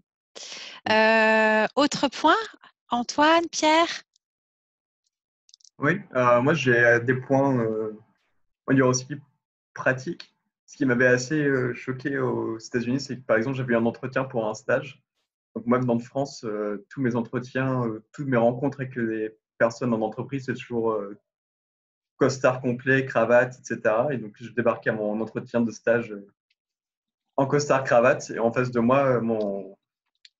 Autre point, Antoine, Pierre? Oui, moi j'ai des points, on dirait aussi pratiques. Ce qui m'avait assez choqué aux États-Unis, c'est que par exemple, j'avais eu un entretien pour un stage. Donc moi, venant de France, tous mes entretiens, toutes mes rencontres avec les personnes en entreprise, c'est toujours costard complet, cravate, etc. Et donc je débarquais à mon entretien de stage en costard cravate, et en face de moi,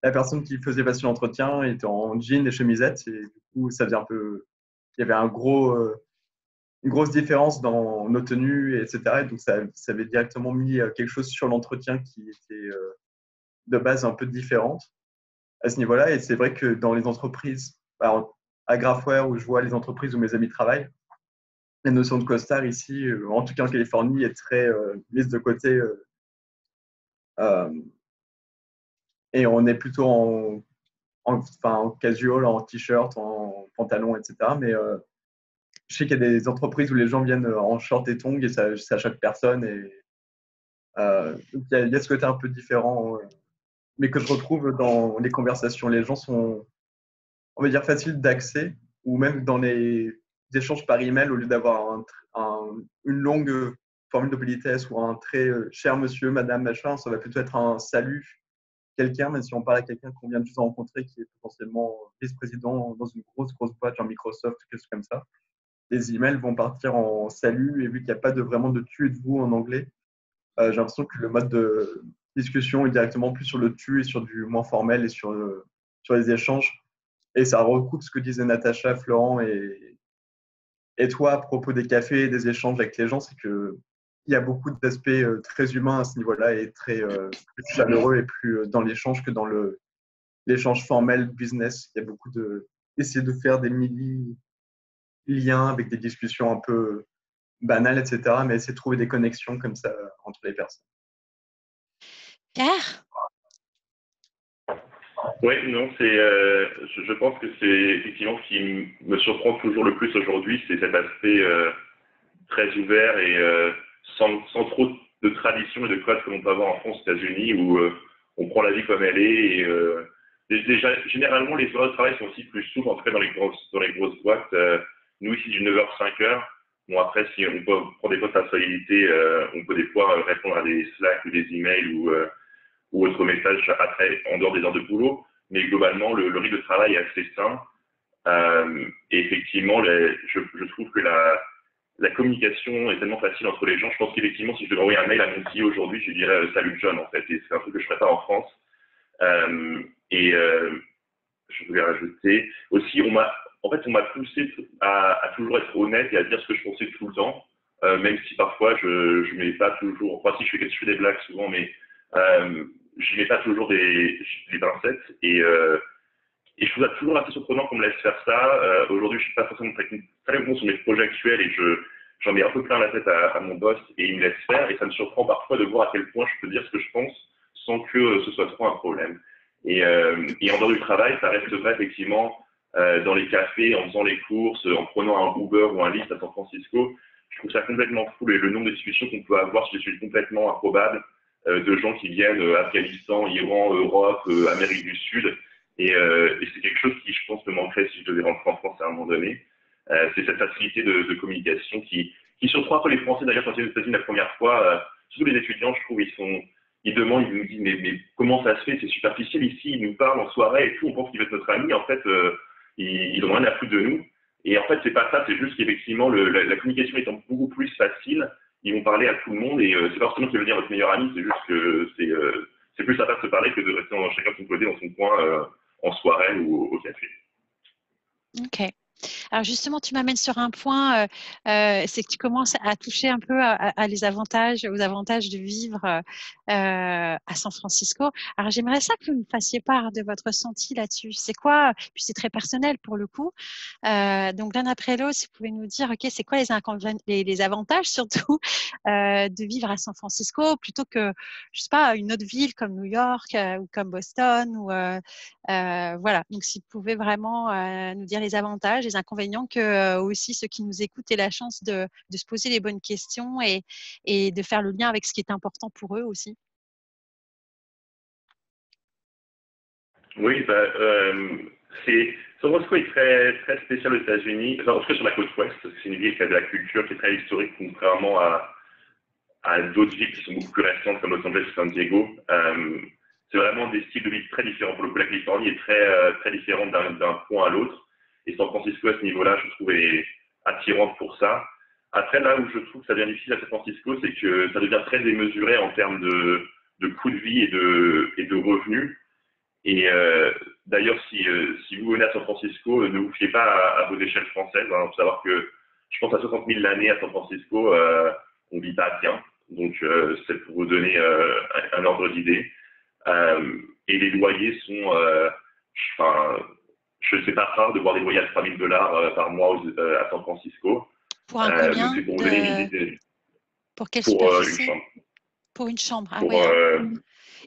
la personne qui faisait passer l'entretien était en jean et chemisette, et du coup, ça faisait un peu, il y avait un gros une grosse différence dans nos tenues, etc. Et donc, ça avait directement mis quelque chose sur l'entretien qui était de base un peu différente à ce niveau-là. Et c'est vrai que dans les entreprises, alors, à Graphware, où je vois les entreprises où mes amis travaillent, la notion de costard ici, en tout cas en Californie, est très mise de côté. Et on est plutôt en casual, en t-shirt, en pantalon, etc. Mais je sais qu'il y a des entreprises où les gens viennent en short et tongs et ça choque personne. Et il y a ce côté un peu différent, mais que je retrouve dans les conversations. Les gens sont, on va dire, faciles d'accès, ou même dans les échanges par email, au lieu d'avoir une longue formule de politesse ou un très cher monsieur, madame, machin, ça va plutôt être un salut quelqu'un, même si on parle à quelqu'un qu'on vient de juste rencontrer, qui est potentiellement vice-président dans une grosse boîte, genre Microsoft, quelque chose comme ça. Les emails vont partir en salut, et vu qu'il n'y a pas vraiment de tu et de vous en anglais, j'ai l'impression que le mode de discussion est directement plus sur le tu et sur du moins formel et sur les échanges. Et ça recoupe ce que disaient Natacha, Florent et toi à propos des cafés et des échanges avec les gens, c'est que il y a beaucoup d'aspects très humains à ce niveau-là et très plus chaleureux et plus dans l'échange que dans l'échange formel business. Il y a beaucoup d'essayer de faire des liens avec des discussions un peu banales, etc. Mais essayer de trouver des connexions comme ça entre les personnes. Pierre? Oui, non, je pense que c'est effectivement ce qui me surprend toujours le plus aujourd'hui, c'est cet aspect très ouvert et sans trop de tradition et de codes comme on peut avoir en France, aux États-Unis, où on prend la vie comme elle est. Déjà, généralement, les horaires de travail sont aussi plus souples, en tout cas dans les grosses boîtes. Nous, ici, du 9h, 5h. Bon, après, si on peut prendre des postes à solidité, on peut des fois répondre à des Slack ou des emails ou autres messages après, en dehors des heures de boulot. Mais globalement, le rythme de travail est assez sain. Et effectivement, je trouve que la communication est tellement facile entre les gens. Je pense qu'effectivement, si je devais envoyer un mail à mon CEO aujourd'hui, je lui dirais salut John, en fait. Et c'est un truc que je ne ferais pas en France. Je voulais rajouter aussi, on m'a poussé à toujours être honnête et à dire ce que je pensais tout le temps, même si parfois je mets pas toujours, enfin si je fais des blagues souvent, mais je mets pas toujours des pincettes et je trouve ça toujours assez surprenant qu'on me laisse faire ça. Aujourd'hui, je suis pas forcément très bon sur mes projets actuels et j'en mets un peu plein la tête à mon boss et il me laisse faire et ça me surprend parfois de voir à quel point je peux dire ce que je pense sans que ce soit trop un problème. Et en dehors du travail, ça reste vrai effectivement dans les cafés, en faisant les courses, en prenant un Uber ou un Lyft à San Francisco. Je trouve ça complètement fou et le nombre de discussions qu'on peut avoir sur des sujets complètement improbables de gens qui viennent Afghanistan, Iran, Europe, Amérique du Sud. Et c'est quelque chose qui, je pense, me manquerait si je devais rentrer en France à un moment donné. C'est cette facilité de communication qui surprend un peu les Français. D'ailleurs, quand ils sont aux États-Unis la première fois, surtout les étudiants, je trouve, ils demandent, ils nous disent mais comment ça se fait, c'est superficiel ici, ils nous parlent en soirée et tout, on pense qu'ils veulent être notre ami, en fait, ils ont rien à foutre de nous. Et en fait, c'est pas ça, c'est juste qu'effectivement, la communication étant beaucoup plus facile, ils vont parler à tout le monde et c'est pas forcément que ça veut dire votre meilleur ami, c'est juste que c'est plus sympa de se parler que de rester chacun de son côté dans son coin en soirée ou au café. Ok. Alors justement, tu m'amènes sur un point, c'est que tu commences à toucher un peu aux avantages de vivre à San Francisco. Alors j'aimerais ça que vous me fassiez part de votre ressenti là-dessus. C'est quoi, puis c'est très personnel pour le coup. Donc l'un après l'autre, si vous pouvez nous dire, ok, c'est quoi les avantages surtout de vivre à San Francisco plutôt que, je sais pas, une autre ville comme New York ou comme Boston ou voilà. Donc si vous pouvez vraiment nous dire les avantages, les inconvénients, que aussi ceux qui nous écoutent aient la chance de se poser les bonnes questions et de faire le lien avec ce qui est important pour eux aussi. Oui, San Francisco est très, très spécial aux États-Unis, enfin, en tout cas sur la côte ouest. C'est une ville qui a de la culture, qui est très historique, contrairement à d'autres villes qui sont beaucoup plus récentes comme Los Angeles ou San Diego. C'est vraiment des styles de vie très différents. Pour le coup, la Californie est très, très différente d'un point à l'autre. Et San Francisco, à ce niveau-là, je trouve, est attirante pour ça. Après, là où je trouve que ça devient difficile à San Francisco, c'est que ça devient très démesuré en termes de coût de vie et de revenus. Et d'ailleurs, si vous venez à San Francisco, ne vous fiez pas à vos échelles françaises. Il faut savoir que je pense à 60 000 l'année à San Francisco, on vit pas bien. Donc, c'est pour vous donner un ordre d'idée. Et les loyers sont, je ne sais pas rare de voir des loyers à $3 000 par mois à San Francisco. Pour un Donc, combien c'est pour vous donner une idée. Pour quelle Pour une superficie? chambre. Pour une chambre, ah Pour oui.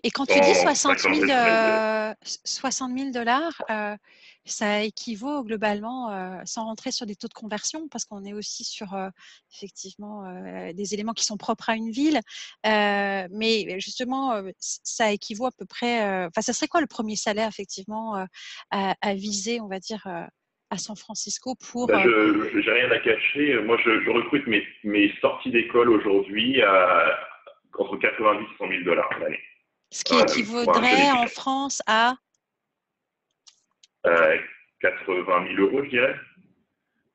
Et quand tu dis 50 $60 000, ça équivaut globalement, sans rentrer sur des taux de conversion, parce qu'on est aussi sur effectivement des éléments qui sont propres à une ville, mais justement, ça équivaut à peu près. Enfin, ça serait quoi le premier salaire effectivement à viser, on va dire, à San Francisco pour je n'ai rien à cacher. Moi, je recrute mes sorties d'école aujourd'hui à entre 90 et 100 000 $ l'année. ce qui équivaudrait en France à 80 000 €, je dirais.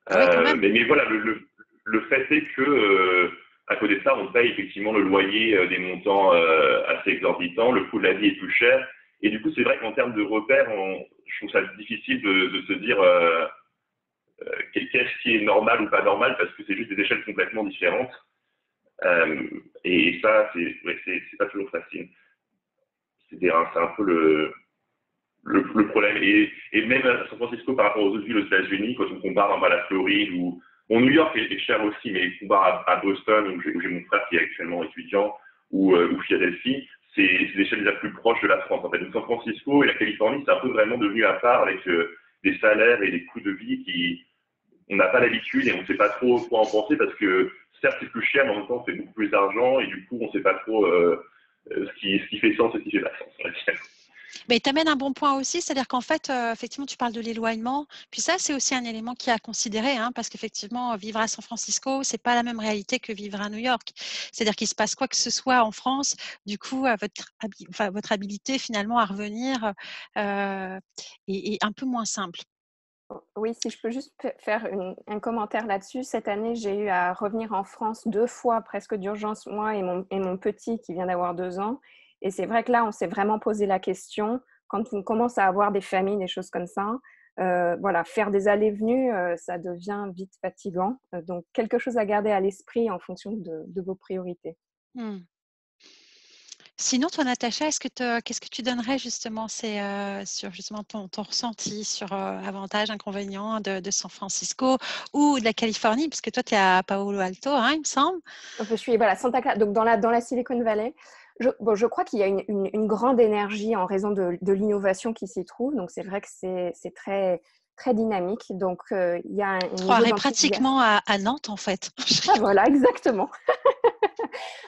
Ah oui, quand même. Mais voilà, le fait est que, à côté de ça, on paye effectivement le loyer des montants assez exorbitants, le coût de la vie est plus cher. Et du coup, c'est vrai qu'en termes de repères, je trouve ça difficile de se dire qu'est-ce qui est normal ou pas normal, parce que c'est juste des échelles complètement différentes. Et ça, c'est pas toujours facile. C'est un peu le problème. Et même à San Francisco, par rapport aux autres villes aux États-Unis, quand on compare à la Floride, ou New York est cher aussi, mais comparé à Boston, où j'ai mon frère qui est actuellement étudiant, ou Philadelphie, c'est des échelles la plus proche de la France. En fait, donc San Francisco et la Californie, c'est un peu vraiment devenu à part, avec des salaires et des coûts de vie qui on n'a pas l'habitude et on ne sait pas trop quoi en penser, parce que certes c'est plus cher, mais en même temps c'est beaucoup plus d'argent, et du coup on ne sait pas trop ce qui fait sens et ce qui fait pas sens, on va dire. Mais tu amènes un bon point aussi, c'est-à-dire qu'en fait, effectivement, tu parles de l'éloignement. Puis ça, c'est aussi un élément qui est à considérer, hein, parce qu'effectivement, vivre à San Francisco, c'est pas la même réalité que vivre à New York. C'est-à-dire qu'il se passe quoi que ce soit en France, du coup, votre habilité finalement à revenir est un peu moins simple. Oui, si je peux juste faire un commentaire là-dessus. Cette année, j'ai eu à revenir en France 2 fois presque d'urgence, moi et mon petit qui vient d'avoir 2 ans. Et c'est vrai que là, on s'est vraiment posé la question, quand on commence à avoir des familles, des choses comme ça, voilà, faire des allées-venues, ça devient vite fatigant. Donc, quelque chose à garder à l'esprit en fonction de vos priorités. Sinon, toi, Natacha, qu'est-ce que tu donnerais justement sur justement ton ressenti sur avantages, inconvénients de San Francisco ou de la Californie, parce que toi, tu es à Palo Alto, hein, il me semble. Je suis voilà, Santa Clara, donc dans la Silicon Valley. Je crois qu'il y a une grande énergie en raison de l'innovation qui s'y trouve. Donc, c'est vrai que c'est très, très dynamique. Donc, il y a un Tu niveau croirais d'enthousiasme. pratiquement à Nantes, en fait. Ah, voilà, exactement.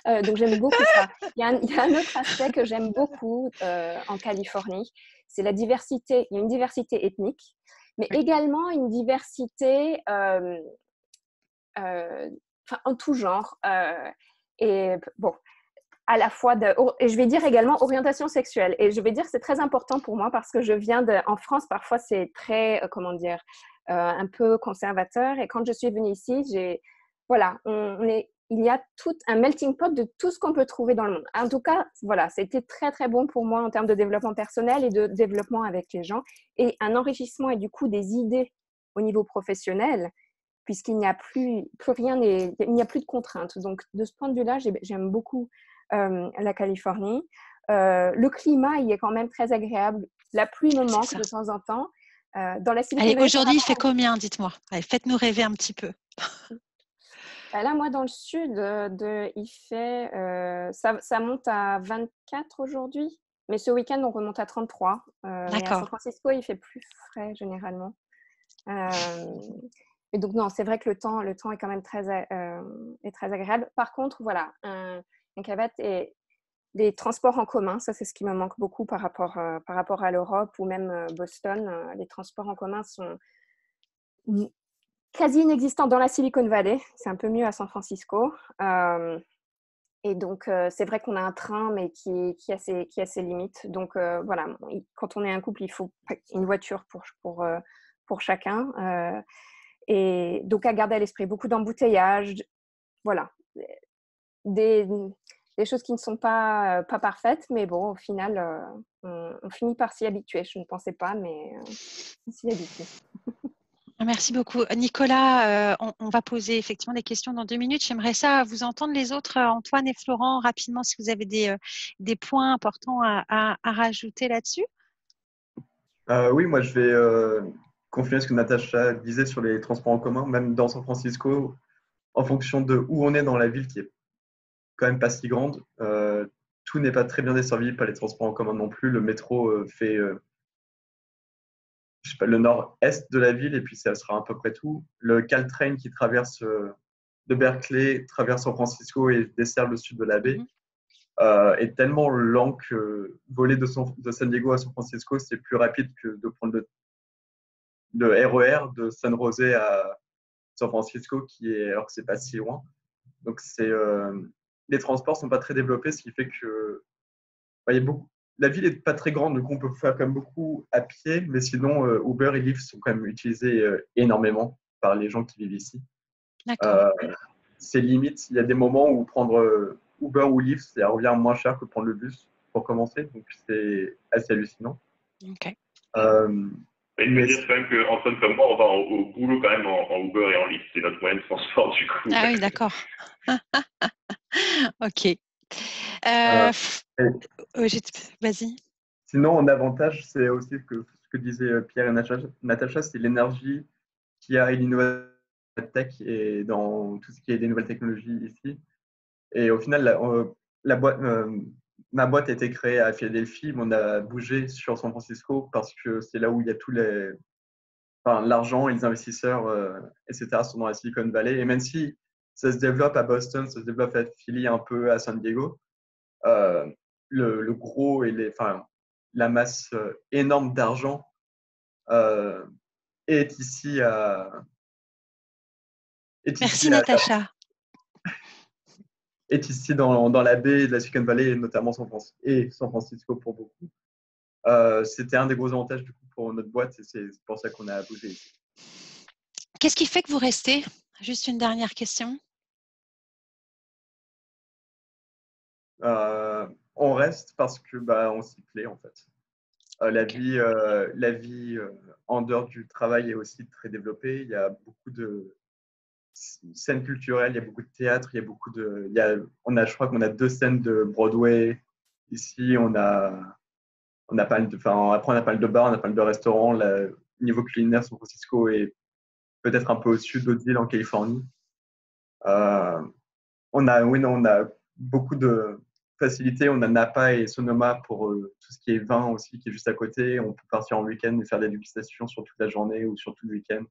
Donc, j'aime beaucoup ça. Il y a un autre aspect que j'aime beaucoup en Californie, c'est la diversité. Il y a une diversité ethnique, mais également une diversité en tout genre. Et bon, à la fois et je vais dire également orientation sexuelle. Et je vais dire que c'est très important pour moi parce que je viens en France, parfois c'est très, comment dire, un peu conservateur. Et quand je suis venue ici, voilà, il y a tout un melting pot de tout ce qu'on peut trouver dans le monde. En tout cas, voilà, c'était très, très bon pour moi en termes de développement personnel et de développement avec les gens, et un enrichissement et du coup des idées au niveau professionnel, puisqu'il n'y a plus rien, il n'y a plus de contraintes. Donc, de ce point de vue-là, j'aime beaucoup la Californie. Le climat, il est quand même très agréable. La pluie me manque de temps en temps. Dans la Silicon Allez, Valley, aujourd'hui, il fait combien, dites-moi? Allez, faites-nous rêver un petit peu. Là, moi, dans le sud, il fait, ça monte à 24 aujourd'hui, mais ce week-end, on remonte à 33. Mais à San Francisco, il fait plus frais généralement. Et donc, non, c'est vrai que le temps est quand même très agréable. Par contre, voilà, un caveat et les transports en commun, ça, c'est ce qui me manque beaucoup par rapport à l'Europe ou même Boston. Les transports en commun sont quasi inexistants dans la Silicon Valley. C'est un peu mieux à San Francisco. Et donc, c'est vrai qu'on a un train, mais qui a ses limites. Donc, voilà, quand on est un couple, il faut une voiture pour chacun. Et donc, à garder à l'esprit, beaucoup d'embouteillages, voilà. Des choses qui ne sont pas parfaites, mais bon, au final, on finit par s'y habituer. Je ne pensais pas, mais on s'y habitue. Merci beaucoup. Nicolas, on va poser effectivement des questions dans 2 minutes. J'aimerais ça vous entendre les autres, Antoine et Florent, rapidement, si vous avez des points importants à rajouter là-dessus. Oui, moi je vais confirmer ce que Natacha disait sur les transports en commun, même dans San Francisco, en fonction de où on est dans la ville, qui est quand même pas si grande, tout n'est pas très bien desservi par les transports en commun non plus. Le métro fait je sais pas, le nord-est de la ville et puis ça sera à peu près tout. Le Caltrain qui traverse de Berkeley, traverse San Francisco et dessert le sud de la baie, est tellement lent que voler de San Diego à San Francisco, c'est plus rapide que de prendre le RER de San José à San Francisco, alors que c'est pas si loin. Donc les transports sont pas très développés, ce qui fait que il y a beaucoup. La ville est pas très grande, donc on peut faire quand même beaucoup à pied, mais sinon Uber et Lyft sont quand même utilisés énormément par les gens qui vivent ici. D'accord. C'est limite, il y a des moments où prendre Uber ou Lyft, ça revient moins cher que prendre le bus pour commencer, donc c'est assez hallucinant. Ok. Il faut dire quand même qu'Antoine comme moi, on va au boulot quand même en Uber et en Lyft. C'est notre moyen de transport du coup. Ah oui, d'accord. Ok. Vas-y. Sinon, en avantage, c'est aussi ce que disaient Pierre et Natacha, c'est l'énergie qu'il y a et l'innovation tech et dans tout ce qui est des nouvelles technologies ici. Et au final, ma boîte a été créée à Philadelphie, mais on a bougé sur San Francisco parce que c'est là où il y a l'argent et les investisseurs, etc., sont dans la Silicon Valley. Et même si ça se développe à Boston, ça se développe à Philly, un peu à San Diego, euh, le gros et la masse énorme d'argent euh, est ici Merci Natacha. est ici dans la baie de la Silicon Valley et notamment San Francisco pour beaucoup. C'était un des gros avantages du coup pour notre boîte et c'est pour ça qu'on a bougé ici. Qu'est-ce qui fait que vous restez? Juste une dernière question. On reste parce que on s'y plaît en fait. La vie en dehors du travail est aussi très développée. Il y a beaucoup de scènes culturelles, il y a beaucoup de théâtre, il y a beaucoup de, je crois qu'on a 2 scènes de Broadway ici. On a pas mal de, après on a pas mal de bars, on a pas mal de restaurants. Le niveau culinaire, San Francisco est peut-être un peu au-dessus d'autres villes en Californie. On a beaucoup de facilités. On a Napa et Sonoma pour tout ce qui est vin aussi, qui est juste à côté. On peut partir en week-end et faire des dégustations sur toute la journée ou sur tout le week-end.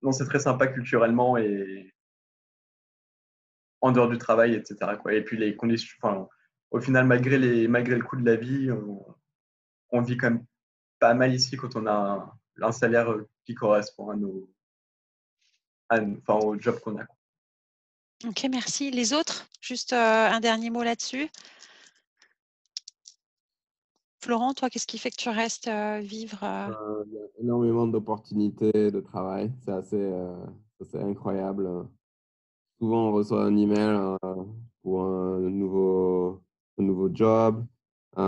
Non, c'est très sympa culturellement et en dehors du travail, etc., quoi. Et puis les conditions, au final, malgré le coût de la vie, on vit quand même pas mal ici quand on a un salaire qui correspond au job qu'on a. Ok, merci. Les autres, juste un dernier mot là-dessus. Florent, toi, qu'est-ce qui fait que tu restes vivre Il y a énormément d'opportunités de travail. C'est assez incroyable. Souvent, on reçoit un email pour un nouveau job. Il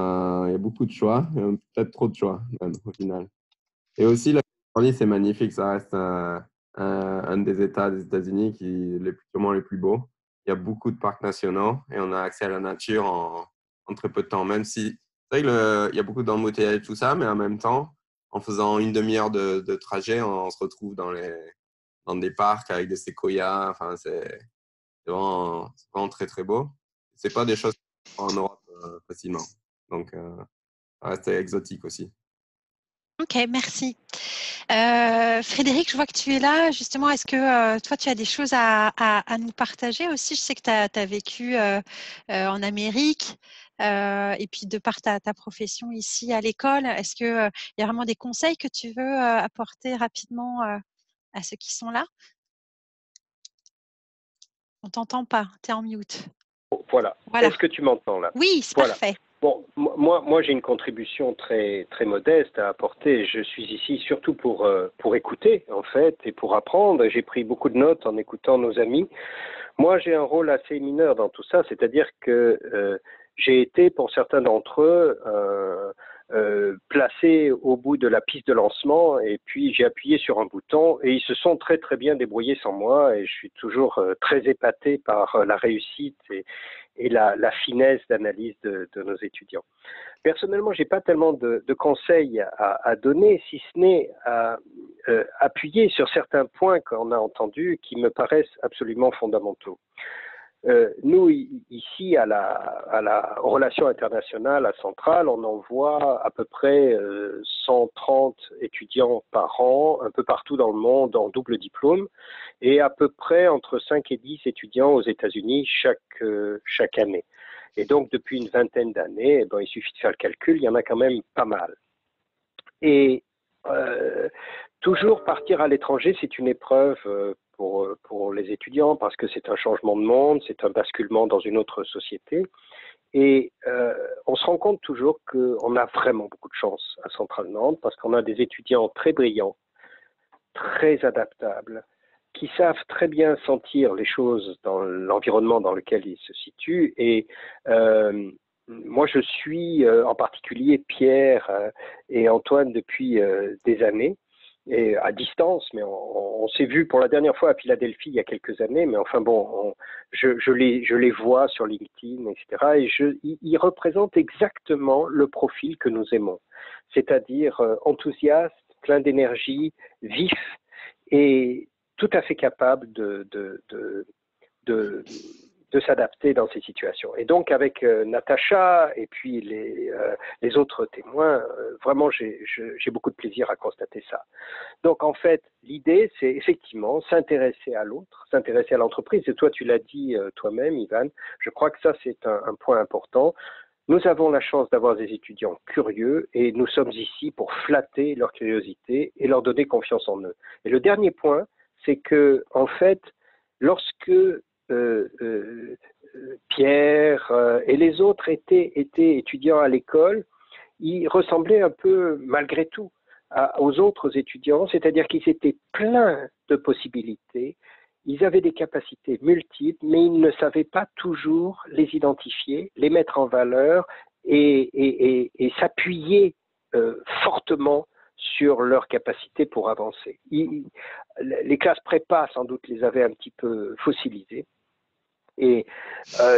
y a beaucoup de choix, peut-être trop de choix même au final. Et aussi, la Californie, c'est magnifique. Ça reste un des États des États-Unis sûrement les plus beaux. Il y a beaucoup de parcs nationaux et on a accès à la nature en très peu de temps. Même si, c'est vrai qu'il y a beaucoup d'embouteillages et tout ça, mais en même temps, en faisant une demi-heure de trajet, on se retrouve dans des parcs avec des séquoias. Enfin, c'est vraiment très, très beau. C'est pas des choses en Europe facilement. Donc, ça reste exotique aussi. Ok, merci. Frédéric, je vois que tu es là. Justement, est-ce que toi, tu as des choses à nous partager aussi? Je sais que tu as vécu en Amérique et puis de par ta profession ici à l'école, est-ce qu'il y a vraiment des conseils que tu veux apporter rapidement à ceux qui sont là? On t'entend pas, tu es en mute. Voilà. Est-ce que tu m'entends là? Oui, c'est voilà. Parfait. Bon, moi j'ai une contribution très, très modeste à apporter. Je suis ici surtout pour écouter, en fait, et pour apprendre. J'ai pris beaucoup de notes en écoutant nos amis. Moi, j'ai un rôle assez mineur dans tout ça, c'est-à-dire que j'ai été, pour certains d'entre eux, placé au bout de la piste de lancement et puis j'ai appuyé sur un bouton et ils se sont très très bien débrouillés sans moi et je suis toujours très épaté par la réussite et la finesse d'analyse de nos étudiants. Personnellement, j'ai pas tellement de conseils à donner, si ce n'est à appuyer sur certains points qu'on a entendus qui me paraissent absolument fondamentaux. Nous, ici, à la relation internationale, à Centrale, on envoie à peu près 130 étudiants par an, un peu partout dans le monde, en double diplôme, et à peu près entre 5 et 10 étudiants aux États-Unis chaque année. Et donc, depuis une vingtaine d'années, il suffit de faire le calcul, il y en a quand même pas mal. Et toujours partir à l'étranger, c'est une épreuve pour les étudiants parce que c'est un changement de monde, c'est un basculement dans une autre société. Et on se rend compte toujours qu'on a vraiment beaucoup de chance à Centrale Nantes parce qu'on a des étudiants très brillants, très adaptables, qui savent très bien sentir les choses dans l'environnement dans lequel ils se situent. Et moi, je suis en particulier Pierre et Antoine depuis des années, et à distance, mais on s'est vu pour la dernière fois à Philadelphie il y a quelques années, mais enfin bon, je les vois sur LinkedIn, etc. Et ils représentent exactement le profil que nous aimons, c'est-à-dire enthousiaste, plein d'énergie, vif et tout à fait capable de s'adapter dans ces situations. Et donc avec Natacha et puis les autres témoins, vraiment j'ai beaucoup de plaisir à constater ça. Donc en fait, l'idée c'est effectivement s'intéresser à l'autre, s'intéresser à l'entreprise. Et toi tu l'as dit toi-même, Ivan, je crois que ça c'est un point important. Nous avons la chance d'avoir des étudiants curieux et nous sommes ici pour flatter leur curiosité et leur donner confiance en eux. Et le dernier point, c'est que en fait, lorsque Pierre et les autres étaient étudiants à l'école, ils ressemblaient un peu, malgré tout, aux autres étudiants, c'est-à-dire qu'ils étaient pleins de possibilités, ils avaient des capacités multiples, mais ils ne savaient pas toujours les identifier, les mettre en valeur et s'appuyer fortement sur leurs capacités pour avancer. Les classes prépa, sans doute, les avaient un petit peu fossilisées. Et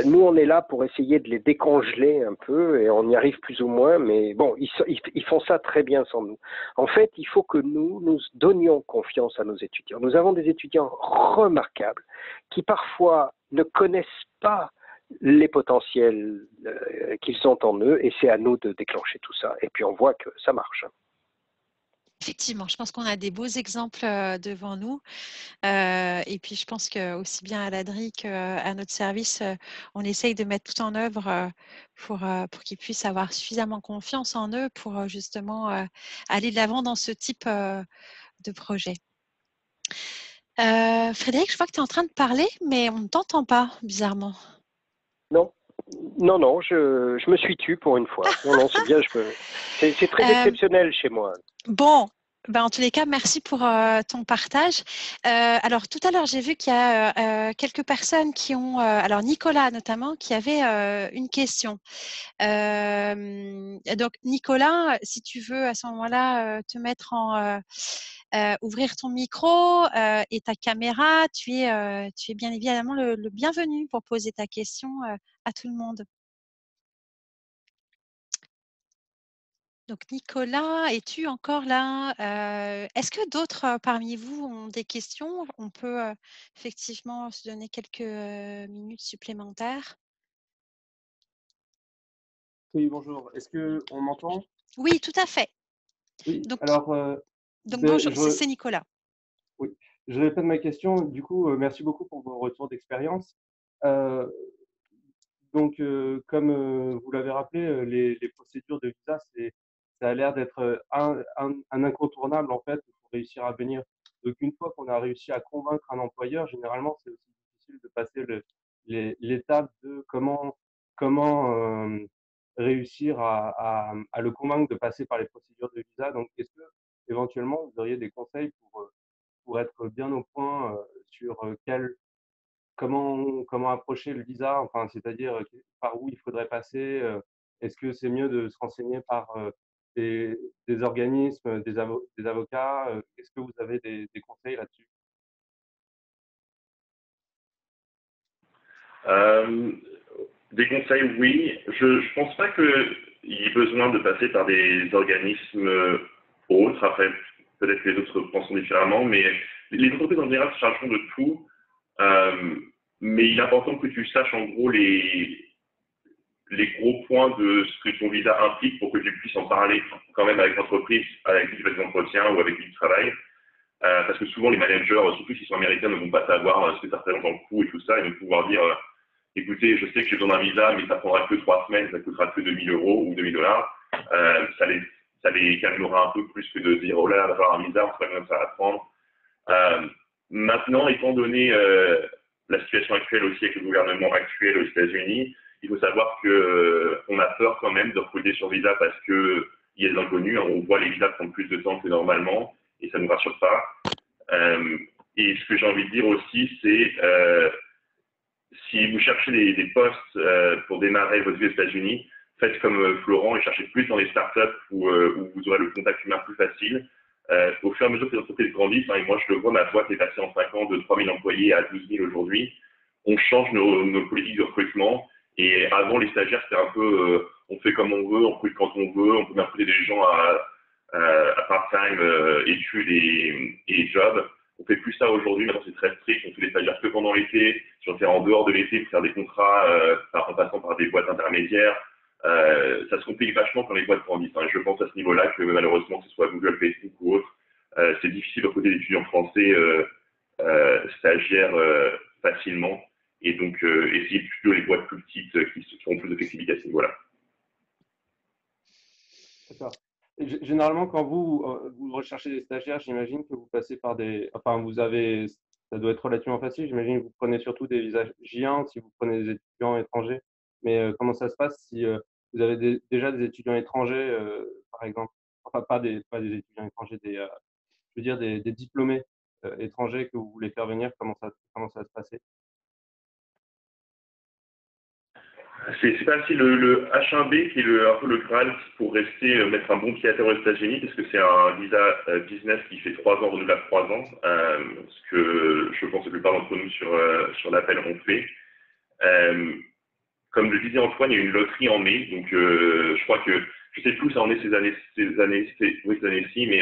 nous, on est là pour essayer de les décongeler un peu, et on y arrive plus ou moins, mais bon, ils font ça très bien sans nous. En fait, il faut que nous donnions confiance à nos étudiants. Nous avons des étudiants remarquables qui parfois ne connaissent pas les potentiels qu'ils ont en eux, et c'est à nous de déclencher tout ça. Et puis on voit que ça marche. Effectivement, je pense qu'on a des beaux exemples devant nous. Et puis, je pense que aussi bien à l'ADRI qu'à notre service, on essaye de mettre tout en œuvre pour qu'ils puissent avoir suffisamment confiance en eux pour justement aller de l'avant dans ce type de projet. Frédéric, je vois que tu es en train de parler, mais on ne t'entend pas, bizarrement. Non, je me suis tu pour une fois. Non, c'est bien, c'est très exceptionnel chez moi. Bon, en tous les cas, merci pour ton partage. Alors, tout à l'heure, j'ai vu qu'il y a quelques personnes qui ont, alors Nicolas notamment, qui avait une question. Donc, Nicolas, si tu veux à ce moment-là te mettre ouvrir ton micro et ta caméra, tu es bien évidemment le bienvenu pour poser ta question à tout le monde. Donc Nicolas, es-tu encore là? Est-ce que d'autres parmi vous ont des questions? On peut effectivement se donner quelques minutes supplémentaires. Oui, bonjour. Est-ce qu'on m'entend? Oui, tout à fait. Oui, Donc, alors, bonjour, c'est Nicolas. Oui, je répète ma question. Du coup, merci beaucoup pour vos retours d'expérience. Donc, comme vous l'avez rappelé, les procédures de visa, ça a l'air d'être un incontournable en fait pour réussir à venir. Donc, une fois qu'on a réussi à convaincre un employeur, généralement, c'est aussi difficile de passer l'étape de comment réussir à le convaincre de passer par les procédures de visa. Donc, est-ce que éventuellement vous auriez des conseils pour être bien au point sur comment approcher le visa, enfin, c'est-à-dire par où il faudrait passer. Est-ce que c'est mieux de se renseigner par des, des organismes, des avocats? Est-ce que vous avez des conseils là-dessus? Euh, des conseils, oui. Je ne pense pas qu'il y ait besoin de passer par des organismes autres. Après, peut-être que les autres pensent différemment, mais les entreprises en général se chargeront de tout. Euh, mais il est important que tu saches en gros les gros points de ce que ton visa implique pour que tu puisses en parler quand même avec l'entreprise avec qui tu fais des entretiens ou avec qui tu travailles. Parce que souvent les managers, surtout s'ils sont américains, ne vont pas savoir ce que ça représente en coût et tout ça. Ils vont pouvoir dire écoutez, je sais que j'ai besoin d'un visa, mais ça prendra que 3 semaines, ça coûtera que 2 000 € ou 2 000 $. Ça les calmera un peu plus que de dire oh là, d'avoir un visa, on ne sait pas combien ça va prendre. Euh, Maintenant, étant donné la situation actuelle aussi avec le gouvernement actuel aux États-Unis, il faut savoir qu'on a peur quand même de recruter sur visa parce qu'il y a des inconnus. On voit les visas prendre plus de temps que normalement et ça ne nous rassure pas. Et ce que j'ai envie de dire aussi, c'est si vous cherchez des postes pour démarrer votre vie aux États-Unis, faites comme Florent et cherchez plus dans les startups où vous aurez le contact humain plus facile. Au fur et à mesure que les entreprises grandissent, et moi je le vois, ma boîte est passée en 5 ans de 3 000 employés à 12 000 aujourd'hui. On change nos politiques de recrutement. Et avant, les stagiaires, c'était un peu on fait comme on veut, on recrute quand on veut, on peut même recruter des gens à part-time, études et jobs. On fait plus ça aujourd'hui, maintenant c'est très strict, on fait des stagiaires que pendant l'été, si on fait en dehors de l'été pour faire des contrats en passant par des boîtes intermédiaires. Ça se complique vachement quand les boîtes grandissent. Hein. Je pense à ce niveau-là que malheureusement, que ce soit Google, Facebook ou autre, c'est difficile de recruter des étudiants français stagiaires facilement. Et donc, essayer plutôt les boîtes plus petites qui auront plus de flexibilité à ce niveau-là. D'accord. Généralement, quand vous recherchez des stagiaires, j'imagine que vous passez par enfin, ça doit être relativement facile. J'imagine que vous prenez surtout des visas J1 si vous prenez des étudiants étrangers. Mais comment ça se passe si vous avez déjà des étudiants étrangers, par exemple, enfin, pas des étudiants étrangers, je veux dire des diplômés étrangers que vous voulez faire venir, comment ça va se passer? C'est facile. Le H1B, qui est un peu le Graal pour rester, mettre un bon pied à terre aux États-Unis, parce que c'est un visa business qui fait 3 ans, renouvelable 3 ans, ce que je pense que la plupart d'entre nous sur l'appel ont fait. Euh, Comme le disait Antoine, il y a une loterie en mai, donc je crois que, je sais plus où ça en est ces années-ci, mais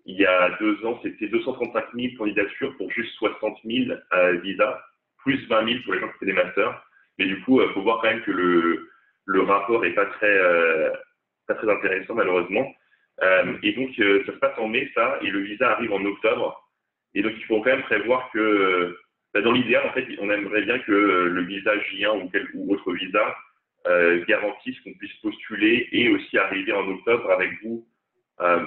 il y a 2 ans, c'était 235 000 candidatures pour juste 60 000 visas, plus 20 000 pour les gens qui font des masters. Mais du coup, il faut voir quand même que le rapport n'est pas très intéressant, malheureusement. Et donc, ça se passe en mai, ça, et le visa arrive en octobre. Et donc, il faut quand même prévoir que, dans l'idéal, en fait, on aimerait bien que le visa J1 ou autre visa garantisse qu'on puisse postuler et aussi arriver en octobre avec vous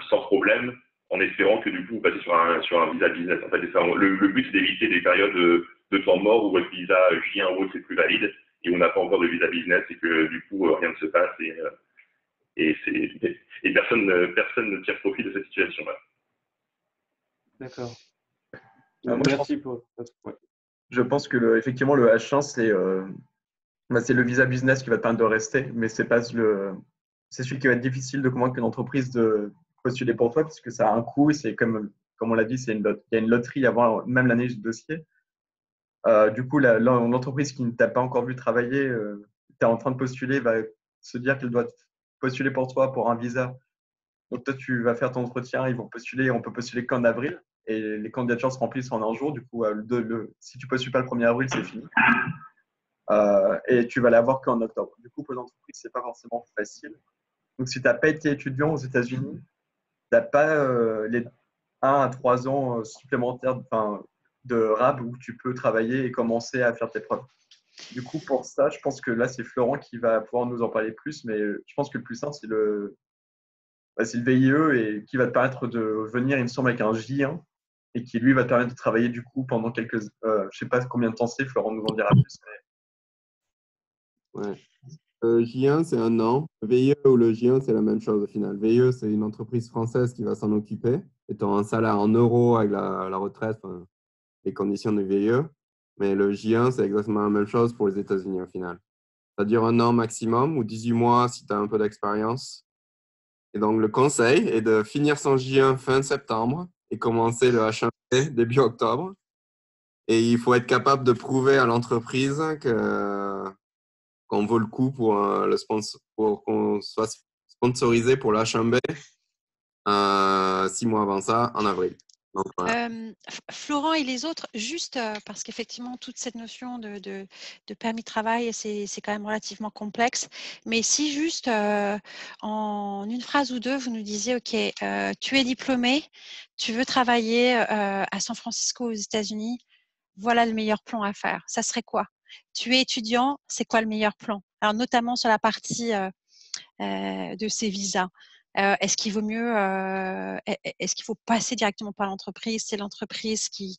sans problème, en espérant que du coup vous passez sur un visa business. En fait, le but c'est d'éviter des périodes de temps mort où votre visa J1 ou autre c'est plus valide et on n'a pas encore de visa business et que du coup rien ne se passe et personne ne tire profit de cette situation-là. D'accord. Moi, Merci pour. Ouais. je pense que effectivement, le H1, c'est le visa business qui va te permettre de rester, mais c'est celui qui va être difficile de convaincre une entreprise de postuler pour toi, puisque ça a un coût. C'est comme on l'a dit, il y a une loterie avant même l'année du dossier. Du coup, l'entreprise qui ne t'a pas encore vu travailler, tu es en train de postuler, va se dire qu'elle doit postuler pour toi pour un visa. Donc toi, tu vas faire ton entretien, ils vont postuler, on peut postuler qu'en avril, et les candidatures se remplissent en un jour. Du coup, si tu ne postules pas le 1er avril, c'est fini. Et tu vas l'avoir qu'en octobre. Du coup, pour l'entreprise, ce n'est pas forcément facile. Donc, si tu n'as pas été étudiant aux États-Unis, tu n'as pas les 1 à 3 ans supplémentaires de RAB où tu peux travailler et commencer à faire tes preuves. Du coup, pour ça, je pense que là, c'est Florent qui va pouvoir nous en parler plus, mais je pense que le plus simple, c'est le VIE et qui va te permettre de venir, il me semble, avec un J1 et qui, lui, va te permettre de travailler du coup pendant je ne sais pas combien de temps c'est, Florent nous en dira plus. Ouais. J1, c'est 1 an. VIE ou le J1, c'est la même chose au final. VIE, c'est une entreprise française qui va s'en occuper, étant un salaire en euros avec la retraite, les conditions de VIE. Mais le J1, c'est exactement la même chose pour les États-Unis au final. Ça dure 1 an maximum ou 18 mois si tu as un peu d'expérience. Et donc, le conseil est de finir son J1 fin septembre et commencer le H1B début octobre. Et il faut être capable de prouver à l'entreprise qu'on vaut le coup pour qu'on soit sponsorisé pour le H1B 6 mois avant ça, en avril. Donc, voilà. Florent et les autres, juste parce qu'effectivement, toute cette notion de permis de travail, c'est quand même relativement complexe. Mais si juste en une phrase ou deux, vous nous disiez, OK, tu es diplômé, tu veux travailler à San Francisco aux États-Unis, voilà le meilleur plan à faire. Ça serait quoi? Tu es étudiant, c'est quoi le meilleur plan? Alors, notamment sur la partie de ces visas. Est-ce qu'il vaut mieux, est-ce qu'il faut passer directement par l'entreprise? C'est l'entreprise qui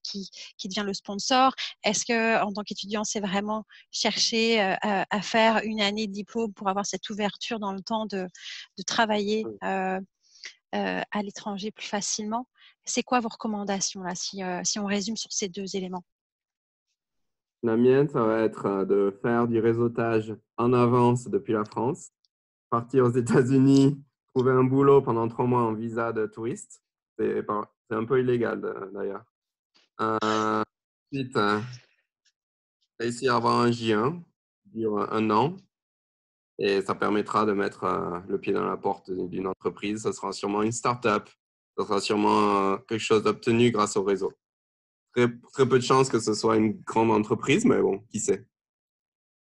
devient le sponsor? Est-ce que, en tant qu'étudiant, c'est vraiment chercher à faire une année de diplôme pour avoir cette ouverture dans le temps de travailler à l'étranger plus facilement? C'est quoi vos recommandations là, si on résume sur ces deux éléments? La mienne, ça va être de faire du réseautage en avance depuis la France, partir aux États-Unis, trouver un boulot pendant 3 mois en visa de touriste. C'est un peu illégal d'ailleurs. Ensuite, réussir à avoir un J1, dure 1 an, et ça permettra de mettre le pied dans la porte d'une entreprise. Ça sera sûrement une start-up, ça sera sûrement quelque chose d'obtenu grâce au réseau. Très, très peu de chances que ce soit une grande entreprise, mais bon, qui sait.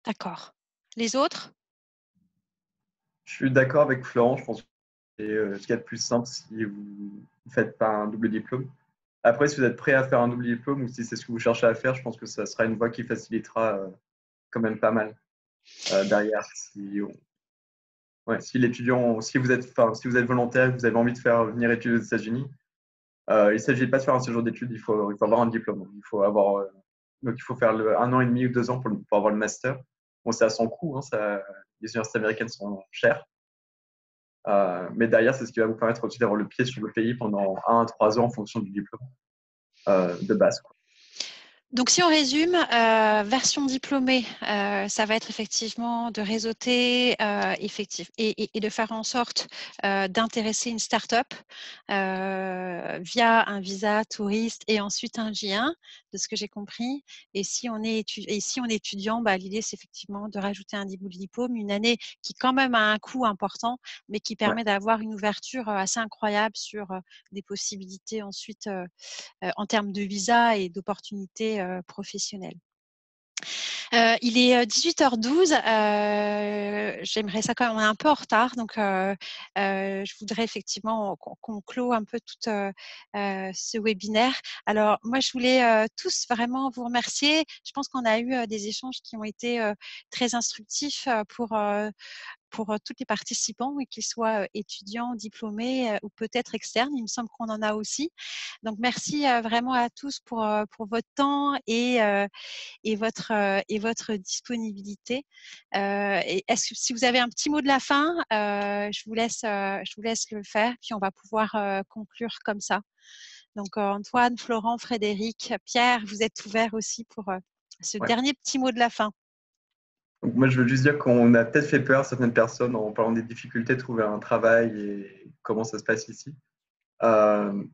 D'accord. Les autres? Je suis d'accord avec Florent, je pense que c'est ce qu'il y a de plus simple si vous ne faites pas un double diplôme. Après, si vous êtes prêt à faire un double diplôme ou si c'est ce que vous cherchez à faire, je pense que ça sera une voie qui facilitera quand même pas mal derrière. Si l'étudiant, si vous êtes volontaire, que vous avez envie de faire venir étudier aux États-Unis, il ne s'agit pas de faire un séjour d'études, il faut avoir un diplôme. Donc il faut faire 1 an et demi ou 2 ans pour avoir le master. Bon, c'est à son coût, hein, les universités américaines sont chères. Mais derrière, c'est ce qui va vous permettre aussi d'avoir le pied sur le pays pendant 1 à 3 ans en fonction du diplôme de base, quoi. Donc, si on résume, version diplômée, ça va être effectivement de réseauter et de faire en sorte d'intéresser une start-up via un visa touriste et ensuite un J1, de ce que j'ai compris. Et si on est étudiant, l'idée, c'est effectivement de rajouter un double diplôme, une année qui quand même a un coût important, mais qui permet d'avoir une ouverture assez incroyable sur des possibilités ensuite en termes de visa et d'opportunités professionnelles. Il est 18h12. J'aimerais ça quand même, on est un peu en retard, donc je voudrais effectivement qu'on clôt un peu tout ce webinaire. Alors moi, je voulais tous vraiment vous remercier. Je pense qu'on a eu des échanges qui ont été très instructifs pour tous les participants, qu'ils soient étudiants, diplômés ou peut-être externes. Il me semble qu'on en a aussi. Donc, merci vraiment à tous pour votre temps et votre disponibilité. Et si vous avez un petit mot de la fin, je vous laisse le faire, puis on va pouvoir conclure comme ça. Donc, Antoine, Florent, Frédéric, Pierre, vous êtes ouverts aussi pour ce dernier petit mot de la fin. Donc moi, je veux juste dire qu'on a peut-être fait peur à certaines personnes en parlant des difficultés de trouver un travail et comment ça se passe ici,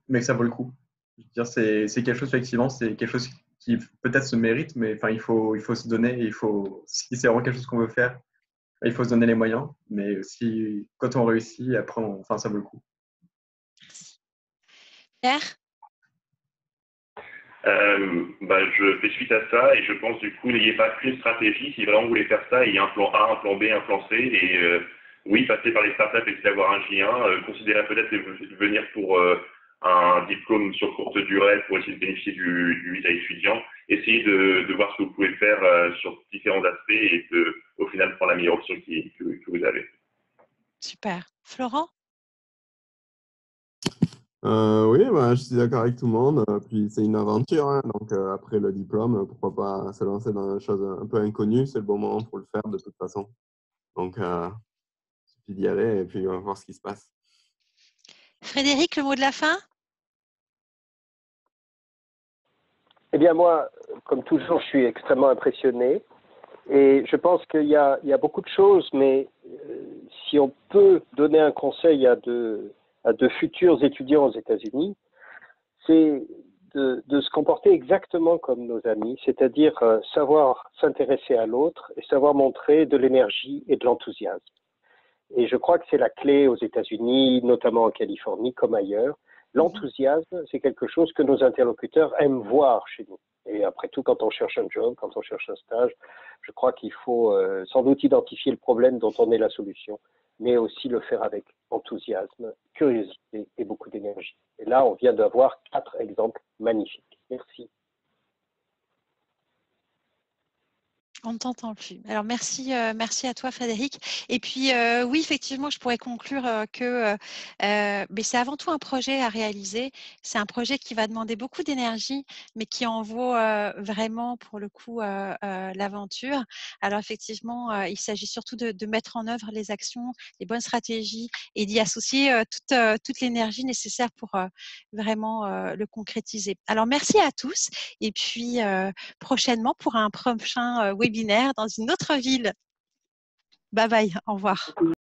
mais que ça vaut le coup. Je veux dire, c'est quelque chose, effectivement, c'est quelque chose qui peut-être se mérite, mais enfin, il faut se donner, et si c'est vraiment quelque chose qu'on veut faire, il faut se donner les moyens, mais si, quand on réussit, après, ça vaut le coup. Pierre? Je fais suite à ça et je pense du coup, n'ayez pas qu'une stratégie. Si vraiment vous voulez faire ça, il y a un plan A, un plan B, un plan C. Et oui, passer par les startups et essayer d'avoir un J1. Considérez peut-être de venir pour un diplôme sur courte durée pour essayer de bénéficier du visa étudiant. Essayez de voir ce que vous pouvez faire sur différents aspects et au final prendre la meilleure option que vous avez. Super. Florent? Oui, je suis d'accord avec tout le monde. Puis c'est une aventure, hein. Donc après le diplôme, pourquoi pas se lancer dans une chose un peu inconnue. C'est le bon moment pour le faire de toute façon. Donc, il suffit d'y aller et puis on va voir ce qui se passe. Frédéric, le mot de la fin? Eh bien, moi, comme toujours, je suis extrêmement impressionné. Et je pense qu'il y a beaucoup de choses, mais si on peut donner un conseil à de futurs étudiants aux États-Unis, c'est de se comporter exactement comme nos amis, c'est-à-dire savoir s'intéresser à l'autre et savoir montrer de l'énergie et de l'enthousiasme. Et je crois que c'est la clé aux États-Unis, notamment en Californie comme ailleurs. L'enthousiasme, c'est quelque chose que nos interlocuteurs aiment voir chez nous. Et après tout, quand on cherche un job, quand on cherche un stage, je crois qu'il faut sans doute identifier le problème dont on est la solution, mais aussi le faire avec enthousiasme, curiosité et beaucoup d'énergie. Et là, on vient d'avoir 4 exemples magnifiques. Merci. On ne t'entend plus. Alors, merci à toi, Frédéric. Et puis, oui, effectivement, je pourrais conclure que mais c'est avant tout un projet à réaliser. C'est un projet qui va demander beaucoup d'énergie, mais qui en vaut vraiment, pour le coup, l'aventure. Alors, effectivement, il s'agit surtout de mettre en œuvre les actions, les bonnes stratégies et d'y associer toute l'énergie nécessaire pour vraiment le concrétiser. Alors, merci à tous. Et puis, prochainement pour un prochain webinaire dans une autre ville. Bye bye, au revoir.